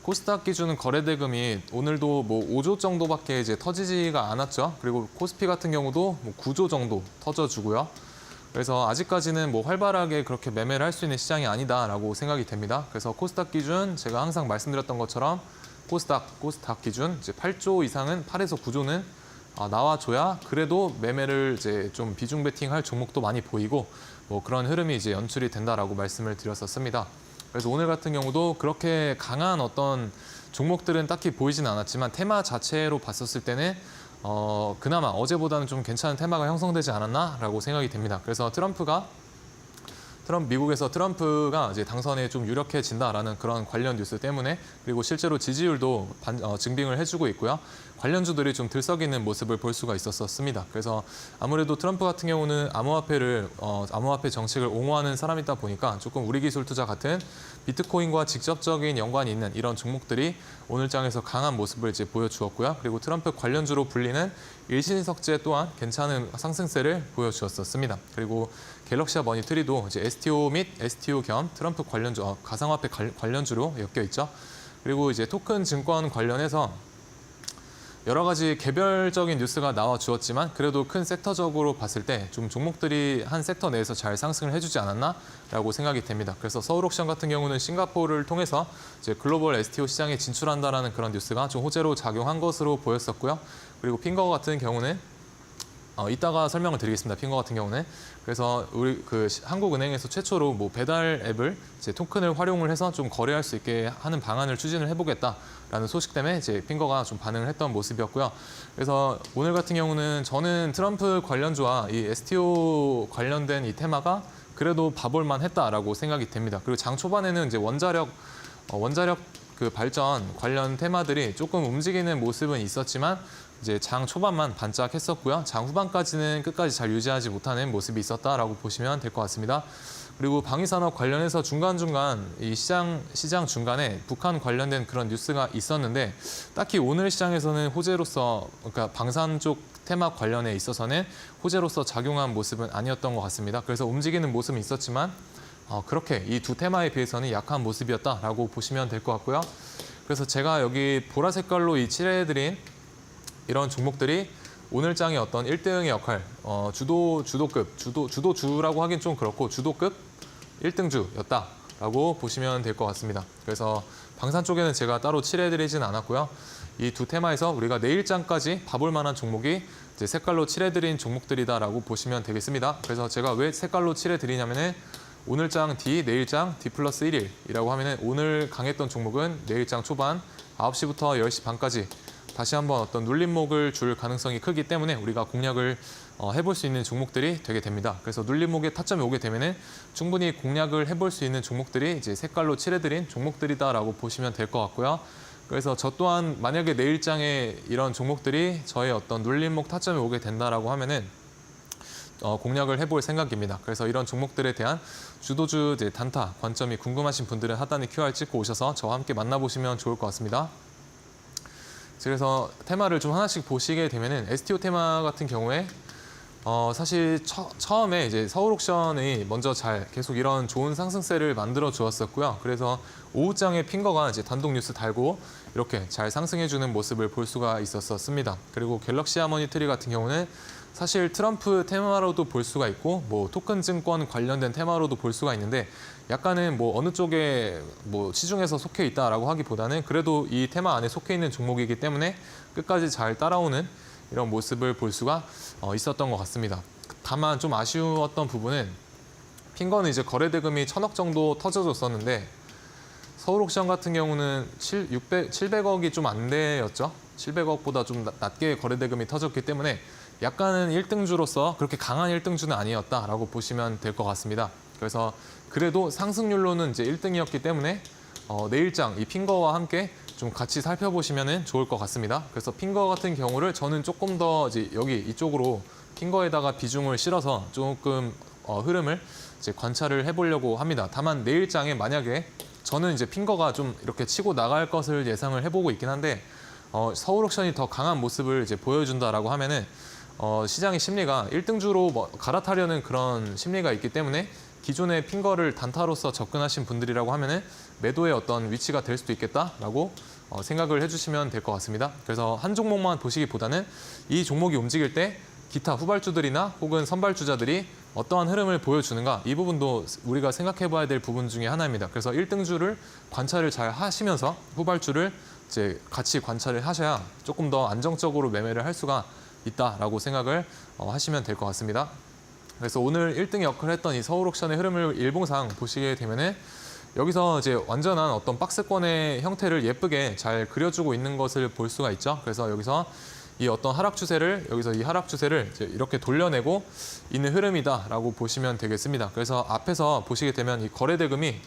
코스닥 기준 거래 대금이 오늘도 뭐 5조 정도밖에 이제 터지지가 않았죠. 그리고 코스피 같은 경우도 뭐 9조 정도 터져주고요. 그래서 아직까지는 뭐 활발하게 그렇게 매매를 할 수 있는 시장이 아니다라고 생각이 됩니다. 그래서 코스닥 기준 제가 항상 말씀드렸던 것처럼 코스닥 기준 이제 8조 이상은 8에서 9조는 나와줘야 그래도 매매를 이제 좀 비중 베팅할 종목도 많이 보이고 뭐 그런 흐름이 이제 연출이 된다라고 말씀을 드렸었습니다. 그래서 오늘 같은 경우도 그렇게 강한 어떤 종목들은 딱히 보이진 않았지만 테마 자체로 봤었을 때는 그나마 어제보다는 좀 괜찮은 테마가 형성되지 않았나라고 생각이 됩니다. 그래서 미국에서 트럼프가 이제 당선에 좀 유력해진다라는 그런 관련 뉴스 때문에 그리고 실제로 지지율도 증빙을 해주고 있고요. 관련주들이 좀 들썩이는 모습을 볼 수가 있었습니다. 그래서 아무래도 트럼프 같은 경우는 암호화폐 정책을 옹호하는 사람이다 보니까 조금 우리기술투자 같은 비트코인과 직접적인 연관이 있는 이런 종목들이 오늘 장에서 강한 모습을 이제 보여주었고요. 그리고 트럼프 관련주로 불리는 일신석재 또한 괜찮은 상승세를 보여주었습니다. 그리고 갤럭시와 머니트리도 이제 STO 및 STO 겸 트럼프 관련주, 가상화폐 관련주로 엮여 있죠. 그리고 이제 토큰 증권 관련해서 여러 가지 개별적인 뉴스가 나와 주었지만 그래도 큰 섹터적으로 봤을 때 좀 종목들이 한 섹터 내에서 잘 상승을 해주지 않았나라고 생각이 됩니다. 그래서 서울옥션 같은 경우는 싱가포르를 통해서 이제 글로벌 STO 시장에 진출한다라는 그런 뉴스가 좀 호재로 작용한 것으로 보였었고요. 그리고 핑거 같은 경우는 이따가 설명을 드리겠습니다. 핑거 같은 경우는 그래서 우리 한국은행에서 최초로 뭐 배달 앱을 이제 토큰을 활용을 해서 좀 거래할 수 있게 하는 방안을 추진을 해보겠다라는 소식 때문에 이제 핑거가 좀 반응을 했던 모습이었고요. 그래서 오늘 같은 경우는 저는 트럼프 관련주와 이 STO 관련된 이 테마가 그래도 봐볼만 했다라고 생각이 됩니다. 그리고 장 초반에는 이제 원자력 그 발전 관련 테마들이 조금 움직이는 모습은 있었지만 이제 장 초반만 반짝했었고요. 장 후반까지는 끝까지 잘 유지하지 못하는 모습이 있었다라고 보시면 될 것 같습니다. 그리고 방위산업 관련해서 중간중간 이 시장 중간에 북한 관련된 그런 뉴스가 있었는데 딱히 오늘 시장에서는 호재로서 그러니까 방산 쪽 테마 관련에 있어서는 호재로서 작용한 모습은 아니었던 것 같습니다. 그래서 움직이는 모습은 있었지만 그렇게 이 두 테마에 비해서는 약한 모습이었다라고 보시면 될 것 같고요. 그래서 제가 여기 보라 색깔로 이 칠해드린 이런 종목들이 오늘 장의 어떤 1등의 역할, 주도주라고 하긴 좀 그렇고 주도급 1등주였다라고 보시면 될 것 같습니다. 그래서 방산 쪽에는 제가 따로 칠해드리진 않았고요. 이 두 테마에서 우리가 내일장까지 봐볼 만한 종목이 이제 색깔로 칠해드린 종목들이다라고 보시면 되겠습니다. 그래서 제가 왜 색깔로 칠해드리냐면은 오늘장 D, 내일장 D 플러스 1일이라고 하면은 오늘 강했던 종목은 내일장 초반 9시부터 10시 반까지 다시 한번 어떤 눌림목을 줄 가능성이 크기 때문에 우리가 공략을 해볼 수 있는 종목들이 되게 됩니다. 그래서 눌림목에 타점이 오게 되면은 충분히 공략을 해볼 수 있는 종목들이 이제 색깔로 칠해드린 종목들이다라고 보시면 될 것 같고요. 그래서 저 또한 만약에 내일장에 이런 종목들이 저의 어떤 눌림목 타점이 오게 된다라고 하면은 공략을 해볼 생각입니다. 그래서 이런 종목들에 대한 주도주 이제 단타 관점이 궁금하신 분들은 하단에 QR 찍고 오셔서 저와 함께 만나보시면 좋을 것 같습니다. 그래서 테마를 좀 하나씩 보시게 되면은 STO 테마 같은 경우에 사실 처음에 이제 서울옥션이 먼저 잘 계속 이런 좋은 상승세를 만들어 주었었고요. 그래서 오후장에 핑거가 이제 단독 뉴스 달고 이렇게 잘 상승해주는 모습을 볼 수가 있었습니다. 그리고 갤럭시 하모니트리 같은 경우는 사실 트럼프 테마로도 볼 수가 있고 뭐 토큰 증권 관련된 테마로도 볼 수가 있는데 약간은 뭐 어느 쪽에 뭐 시중에서 속해 있다라고 하기보다는 그래도 이 테마 안에 속해 있는 종목이기 때문에 끝까지 잘 따라오는 이런 모습을 볼 수가 있었던 것 같습니다. 다만 좀 아쉬웠던 부분은 핑거는 이제 거래 대금이 1,000억 정도 터져줬었는데 서울옥션 같은 경우는 700억이 좀 안 되었죠. 700억보다 좀 낮게 거래 대금이 터졌기 때문에 약간은 1등주로서 그렇게 강한 1등주는 아니었다라고 보시면 될 것 같습니다. 그래서 그래도 상승률로는 이제 1등이었기 때문에 내일장 이 핑거와 함께 좀 같이 살펴보시면 좋을 것 같습니다. 그래서 핑거 같은 경우를 저는 조금 더 이제 여기 이쪽으로 핑거에다가 비중을 실어서 조금 흐름을 이제 관찰을 해보려고 합니다. 다만 내일장에 만약에 저는 이제 핑거가 좀 이렇게 치고 나갈 것을 예상을 해보고 있긴 한데 서울옥션이 더 강한 모습을 이제 보여준다라고 하면은 시장의 심리가 1등주로 뭐 갈아타려는 그런 심리가 있기 때문에 기존에 핀 거를 단타로서 접근하신 분들이라고 하면은 매도의 어떤 위치가 될 수도 있겠다라고 생각을 해주시면 될 것 같습니다. 그래서 한 종목만 보시기보다는 이 종목이 움직일 때 기타 후발주들이나 혹은 선발주자들이 어떠한 흐름을 보여주는가 이 부분도 우리가 생각해 봐야 될 부분 중에 하나입니다. 그래서 1등주를 관찰을 잘 하시면서 후발주를 이제 같이 관찰을 하셔야 조금 더 안정적으로 매매를 할 수가 있다라고 생각을 하시면 될 것 같습니다. 그래서 오늘 1등 역할을 했던 이 서울옥션의 흐름을 일봉상 보시게 되면은 여기서 이제 완전한 어떤 박스권의 형태를 예쁘게 잘 그려주고 있는 것을 볼 수가 있죠. 그래서 여기서 이 어떤 하락 추세를 이제 이렇게 돌려내고 있는 흐름이다라고 보시면 되겠습니다. 그래서 앞에서 보시게 되면 이 거래대금이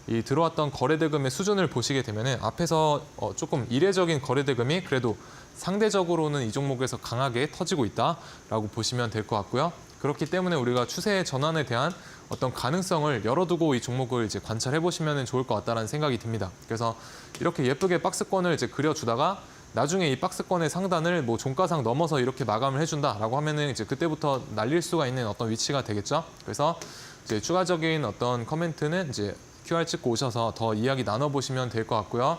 이 들어왔던 거래대금의 수준을 보시게 되면은 앞에서 조금 이례적인 거래대금이 그래도 상대적으로는 이 종목에서 강하게 터지고 있다라고 보시면 될 것 같고요. 그렇기 때문에 우리가 추세의 전환에 대한 어떤 가능성을 열어두고 이 종목을 이제 관찰해 보시면 좋을 것 같다는 생각이 듭니다. 그래서 이렇게 예쁘게 박스권을 이제 그려주다가 나중에 이 박스권의 상단을 뭐 종가상 넘어서 이렇게 마감을 해준다라고 하면은 이제 그때부터 날릴 수가 있는 어떤 위치가 되겠죠. 그래서 이제 추가적인 어떤 코멘트는 이제 QR 찍고 오셔서 더 이야기 나눠보시면 될 것 같고요.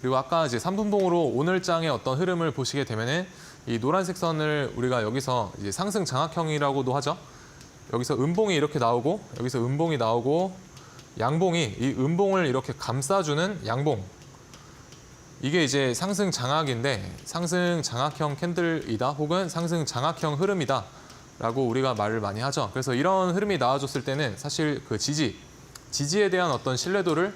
그리고 아까 이제 3분봉으로 오늘 장의 어떤 흐름을 보시게 되면은 이 노란색 선을 우리가 여기서 이제 상승 장악형이라고도 하죠. 여기서 음봉이 이렇게 나오고 여기서 음봉이 나오고 양봉이 이 음봉을 이렇게 감싸주는 양봉. 이게 이제 상승 장악인데 상승 장악형 캔들이다 혹은 상승 장악형 흐름이다 라고 우리가 말을 많이 하죠. 그래서 이런 흐름이 나와줬을 때는 사실 그 지지에 대한 어떤 신뢰도를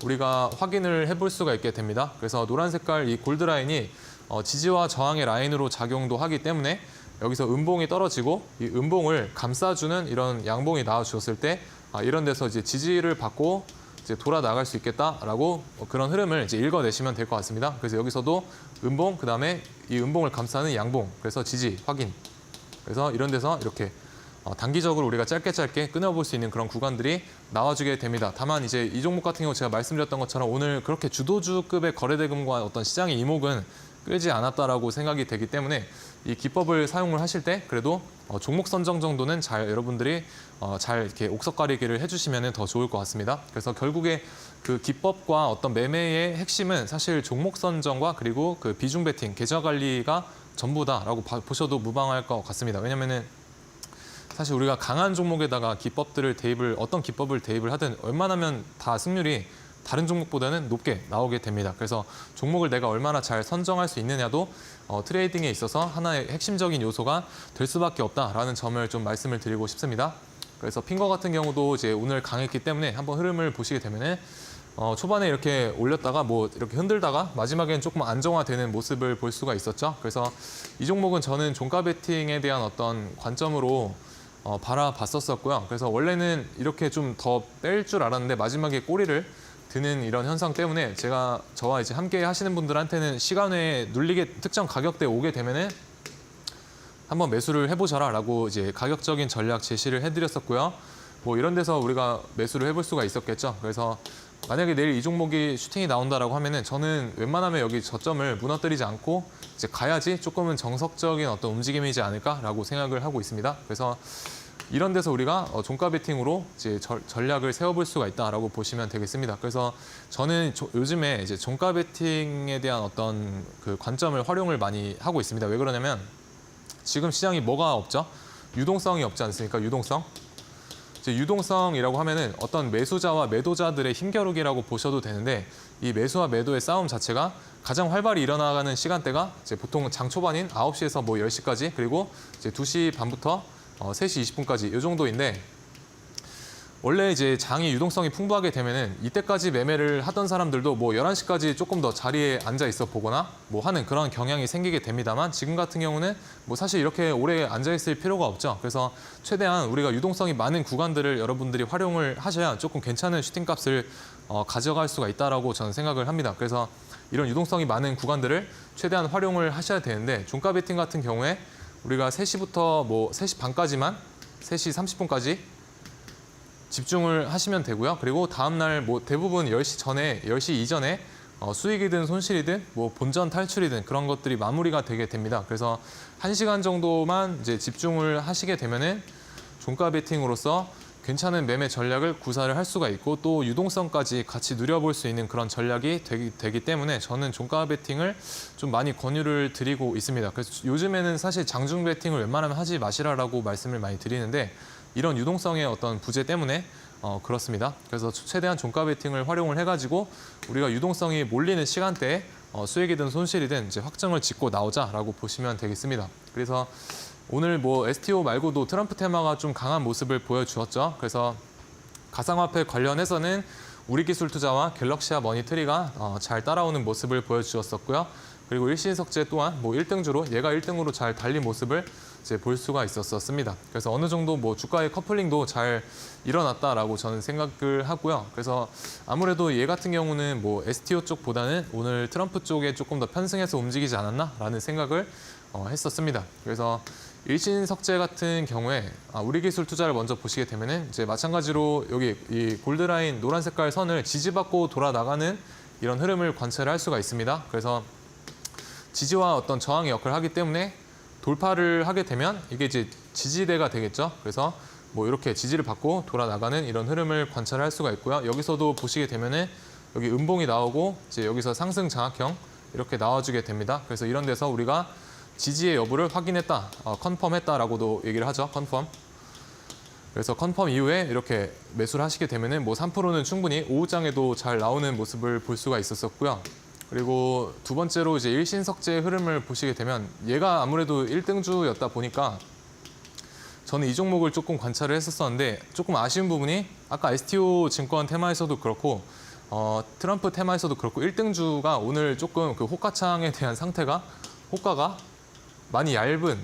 우리가 확인을 해볼 수가 있게 됩니다. 그래서 노란 색깔 이 골드 라인이 지지와 저항의 라인으로 작용도 하기 때문에 여기서 음봉이 떨어지고 이 음봉을 감싸주는 이런 양봉이 나와주었을 때 이런 데서 이제 지지를 받고 이제 돌아 나갈 수 있겠다라고 그런 흐름을 이제 읽어내시면 될 것 같습니다. 그래서 여기서도 음봉, 그 다음에 이 음봉을 감싸는 양봉, 그래서 지지 확인. 그래서 이런 데서 이렇게 단기적으로 우리가 짧게 끊어볼 수 있는 그런 구간들이 나와주게 됩니다. 다만 이제 이 종목 같은 경우 제가 말씀드렸던 것처럼 오늘 그렇게 주도주급의 거래대금과 어떤 시장의 이목은 끌지 않았다라고 생각이 되기 때문에 이 기법을 사용을 하실 때 그래도 종목 선정 정도는 잘 여러분들이 잘 이렇게 옥석 가리기를 해주시면 더 좋을 것 같습니다. 그래서 결국에 그 기법과 어떤 매매의 핵심은 사실 종목 선정과 그리고 그 비중 베팅, 계좌 관리가 전부다라고 보셔도 무방할 것 같습니다. 왜냐면은 사실 우리가 강한 종목에다가 어떤 기법을 대입을 하든 웬만하면 다 승률이 다른 종목보다는 높게 나오게 됩니다. 그래서 종목을 내가 얼마나 잘 선정할 수 있느냐도 트레이딩에 있어서 하나의 핵심적인 요소가 될 수밖에 없다라는 점을 좀 말씀을 드리고 싶습니다. 그래서 핀거 같은 경우도 이제 오늘 강했기 때문에 한번 흐름을 보시게 되면은 초반에 이렇게 올렸다가 뭐 이렇게 흔들다가 마지막에는 조금 안정화되는 모습을 볼 수가 있었죠. 그래서 이 종목은 저는 종가 베팅에 대한 어떤 관점으로 바라봤었고요. 그래서 원래는 이렇게 좀 더 뺄 줄 알았는데 마지막에 꼬리를 드는 이런 현상 때문에 저와 이제 함께 하시는 분들한테는 시간 외에 눌리게 특정 가격대에 오게 되면은 한번 매수를 해보셔라라고 이제 가격적인 전략 제시를 해드렸었고요. 뭐 이런 데서 우리가 매수를 해볼 수가 있었겠죠. 그래서 만약에 내일 이 종목이 슈팅이 나온다라고 하면은 저는 웬만하면 여기 저점을 무너뜨리지 않고 이제 가야지 조금은 정석적인 어떤 움직임이지 않을까라고 생각을 하고 있습니다. 그래서 이런 데서 우리가 종가 베팅으로 이제 전략을 세워볼 수가 있다라고 보시면 되겠습니다. 그래서 저는 요즘에 이제 종가 베팅에 대한 어떤 그 관점을 활용을 많이 하고 있습니다. 왜 그러냐면 지금 시장이 뭐가 없죠? 유동성이 없지 않습니까? 유동성. 이제 유동성이라고 하면은 어떤 매수자와 매도자들의 힘겨루기라고 보셔도 되는데 이 매수와 매도의 싸움 자체가 가장 활발히 일어나가는 시간대가 이제 보통 장 초반인 9시에서 뭐 10시까지 그리고 이제 2시 반부터 3시 20분까지 이 정도인데 원래 이제 장이 유동성이 풍부하게 되면은 이때까지 매매를 하던 사람들도 뭐 11시까지 조금 더 자리에 앉아 있어 보거나 뭐 하는 그런 경향이 생기게 됩니다만 지금 같은 경우는 뭐 사실 이렇게 오래 앉아 있을 필요가 없죠. 그래서 최대한 우리가 유동성이 많은 구간들을 여러분들이 활용을 하셔야 조금 괜찮은 슈팅 값을 가져갈 수가 있다라고 저는 생각을 합니다. 그래서 이런 유동성이 많은 구간들을 최대한 활용을 하셔야 되는데 종가 베팅 같은 경우에 우리가 3시부터 뭐 3시 반까지만 3시 30분까지 집중을 하시면 되고요. 그리고 다음날 뭐 대부분 10시 이전에 수익이든 손실이든 뭐 본전 탈출이든 그런 것들이 마무리가 되게 됩니다. 그래서 1시간 정도만 이제 집중을 하시게 되면은 종가 베팅으로서 괜찮은 매매 전략을 구사를 할 수가 있고 또 유동성까지 같이 누려볼 수 있는 그런 전략이 되기 때문에 저는 종가 베팅을 좀 많이 권유를 드리고 있습니다. 그래서 요즘에는 사실 장중 베팅을 웬만하면 하지 마시라라고 말씀을 많이 드리는데 이런 유동성의 어떤 부재 때문에 그렇습니다. 그래서 최대한 종가 베팅을 활용을 해가지고 우리가 유동성이 몰리는 시간대에 수익이든 손실이든 이제 확정을 짓고 나오자라고 보시면 되겠습니다. 그래서 오늘 뭐 STO 말고도 트럼프 테마가 좀 강한 모습을 보여주었죠. 그래서 가상화폐 관련해서는 우리기술투자와 갤럭시아 머니트리가 잘 따라오는 모습을 보여주었었고요. 그리고 일신석재 또한 뭐 1등주로 얘가 1등으로 잘 달린 모습을 이제 볼 수가 있었습니다. 그래서 어느 정도 뭐 주가의 커플링도 잘 일어났다라고 저는 생각을 하고요. 그래서 아무래도 얘 같은 경우는 뭐 STO 쪽보다는 오늘 트럼프 쪽에 조금 더 편승해서 움직이지 않았나라는 생각을 했었습니다. 그래서 일신석재 같은 경우에 우리기술 투자를 먼저 보시게 되면은 이제 마찬가지로 여기 이 골드라인 노란 색깔 선을 지지받고 돌아 나가는 이런 흐름을 관찰할 수가 있습니다. 그래서 지지와 어떤 저항의 역할을 하기 때문에 돌파를 하게 되면 이게 이제 지지대가 되겠죠. 그래서 뭐 이렇게 지지를 받고 돌아 나가는 이런 흐름을 관찰할 수가 있고요. 여기서도 보시게 되면은 여기 음봉이 나오고 이제 여기서 상승 장악형 이렇게 나와주게 됩니다. 그래서 이런 데서 우리가 지지의 여부를 확인했다, 컨펌했다라고도 얘기를 하죠. 컨펌. 그래서 컨펌 이후에 이렇게 매수를 하시게 되면은 뭐 3%는 충분히 오후장에도 잘 나오는 모습을 볼 수가 있었었고요. 그리고 두 번째로 이제 일신석재의 흐름을 보시게 되면 얘가 아무래도 1등주였다 보니까 저는 이 종목을 조금 관찰을 했었었는데 조금 아쉬운 부분이 아까 STO 증권 테마에서도 그렇고 트럼프 테마에서도 그렇고 1등주가 오늘 조금 그 호가창에 대한 상태가 호가가 많이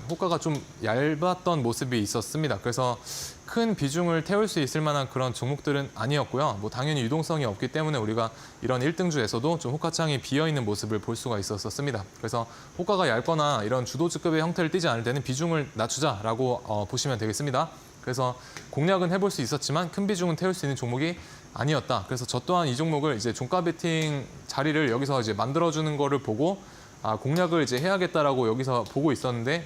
호가가 좀 얇았던 모습이 있었습니다. 그래서 큰 비중을 태울 수 있을 만한 그런 종목들은 아니었고요. 뭐 당연히 유동성이 없기 때문에 우리가 이런 1등주에서도 좀 호가창이 비어있는 모습을 볼 수가 있었습니다. 그래서 호가가 얇거나 이런 주도주급의 형태를 띠지 않을 때는 비중을 낮추자라고 보시면 되겠습니다. 그래서 공략은 해볼 수 있었지만 큰 비중은 태울 수 있는 종목이 아니었다. 그래서 저 또한 이 종목을 이제 종가 베팅 자리를 여기서 이제 만들어주는 거를 보고 공략을 이제 해야겠다라고 여기서 보고 있었는데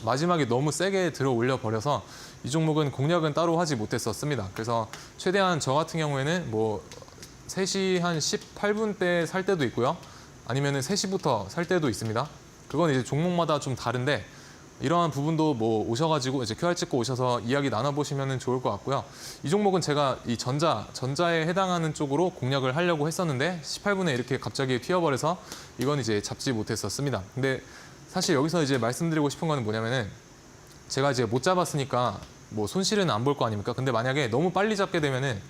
마지막에 너무 세게 들어 올려 버려서 이 종목은 공략은 따로 하지 못했었습니다. 그래서 최대한 저 같은 경우에는 뭐 3시 한 18분 때 살 때도 있고요. 아니면은 3시부터 살 때도 있습니다. 그건 이제 종목마다 좀 다른데 이러한 부분도 뭐 오셔가지고 이제 QR 찍고 오셔서 이야기 나눠보시면 좋을 것 같고요. 이 종목은 제가 이 전자에 해당하는 쪽으로 공략을 하려고 했었는데 18분에 이렇게 갑자기 튀어버려서 이건 이제 잡지 못했었습니다. 근데 사실 여기서 이제 말씀드리고 싶은 거는 뭐냐면은 제가 이제 못 잡았으니까 뭐 손실은 안 볼 거 아닙니까? 근데 만약에 너무 빨리 잡게 되면은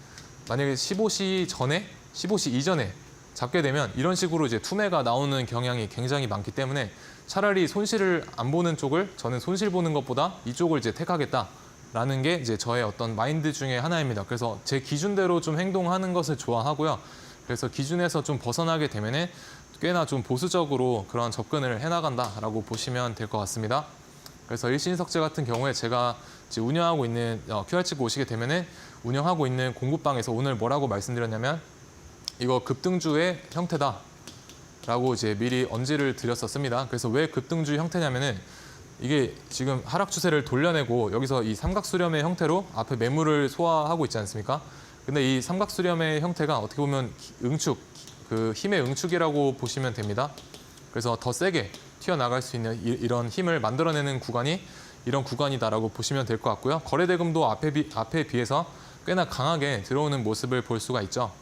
만약에 15시 이전에 잡게 되면 이런 식으로 이제 투매가 나오는 경향이 굉장히 많기 때문에 차라리 손실을 안 보는 쪽을 저는 손실 보는 것보다 이쪽을 이제 택하겠다라는 게 이제 저의 어떤 마인드 중에 하나입니다. 그래서 제 기준대로 좀 행동하는 것을 좋아하고요. 그래서 기준에서 좀 벗어나게 되면은 꽤나 좀 보수적으로 그런 접근을 해나간다라고 보시면 될 것 같습니다. 그래서 일신석재 같은 경우에 제가 이제 운영하고 있는 QR 찍고 오시게 되면은 운영하고 있는 공부방에서 오늘 뭐라고 말씀드렸냐면 이거 급등주의 형태다라고 이제 미리 언지를 드렸었습니다. 그래서 왜 급등주 형태냐면은 이게 지금 하락 추세를 돌려내고 여기서 이 삼각수렴의 형태로 앞에 매물을 소화하고 있지 않습니까? 근데 이 삼각수렴의 형태가 어떻게 보면 그 힘의 응축이라고 보시면 됩니다. 그래서 더 세게 튀어나갈 수 있는 이런 힘을 만들어내는 구간이 이런 구간이다라고 보시면 될 것 같고요. 거래대금도 앞에 비해서 꽤나 강하게 들어오는 모습을 볼 수가 있죠.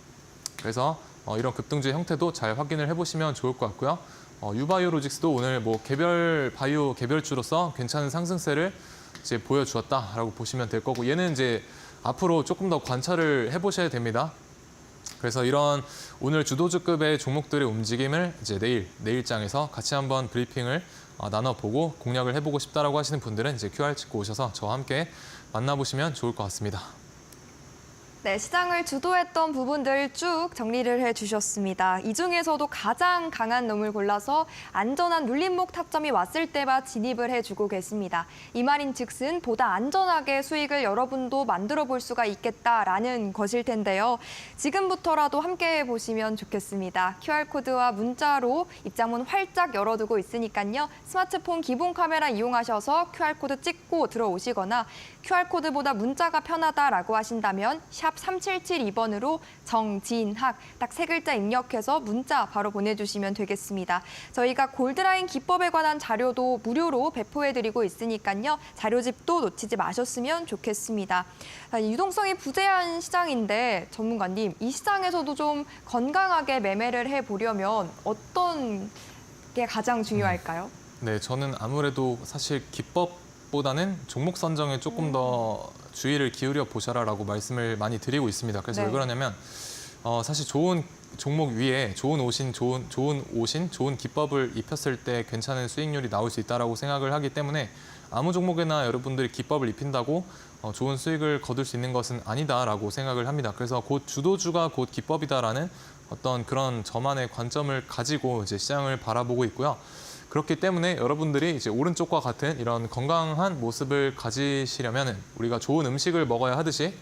그래서 이런 급등주의 형태도 잘 확인을 해보시면 좋을 것 같고요. 유바이오로직스도 오늘 뭐 개별 바이오 개별주로서 괜찮은 상승세를 이제 보여주었다라고 보시면 될 거고 얘는 이제 앞으로 조금 더 관찰을 해보셔야 됩니다. 그래서 이런 오늘 주도주급의 종목들의 움직임을 이제 내일장에서 같이 한번 브리핑을 나눠보고 공략을 해보고 싶다라고 하시는 분들은 이제 QR 찍고 오셔서 저와 함께 만나보시면 좋을 것 같습니다. 네, 시장을 주도했던 부분들 쭉 정리를 해주셨습니다. 이 중에서도 가장 강한 놈을 골라서 안전한 눌림목 타점이 왔을 때만 진입을 해주고 계십니다. 이 말인즉슨 보다 안전하게 수익을 여러분도 만들어 볼 수가 있겠다라는 것일 텐데요. 지금부터라도 함께 해보시면 좋겠습니다. QR코드와 문자로 입장문 활짝 열어두고 있으니까요. 스마트폰 기본 카메라 이용하셔서 QR코드 찍고 들어오시거나 QR코드보다 문자가 편하다라고 하신다면 샵 3772번으로 정진학 딱 3글자 입력해서 문자 바로 보내주시면 되겠습니다. 저희가 골드라인 기법에 관한 자료도 무료로 배포해드리고 있으니까요. 자료집도 놓치지 마셨으면 좋겠습니다. 유동성이 부재한 시장인데 전문가님, 이 시장에서도 좀 건강하게 매매를 해보려면 어떤 게 가장 중요할까요? 네, 저는 아무래도 사실 기법보다는 종목 선정에 조금 더 주의를 기울여 보셔라라고 말씀을 많이 드리고 있습니다. 그래서 네. 왜 그러냐면 사실 좋은 종목 위에 좋은 옷인 좋은 기법을 입혔을 때 괜찮은 수익률이 나올 수 있다라고 생각을 하기 때문에 아무 종목에나 여러분들이 기법을 입힌다고 좋은 수익을 거둘 수 있는 것은 아니다라고 생각을 합니다. 그래서 곧 주도주가 곧 기법이다라는 어떤 그런 저만의 관점을 가지고 이제 시장을 바라보고 있고요. 그렇기 때문에 여러분들이 이제 오른쪽과 같은 이런 건강한 모습을 가지시려면 우리가 좋은 음식을 먹어야 하듯이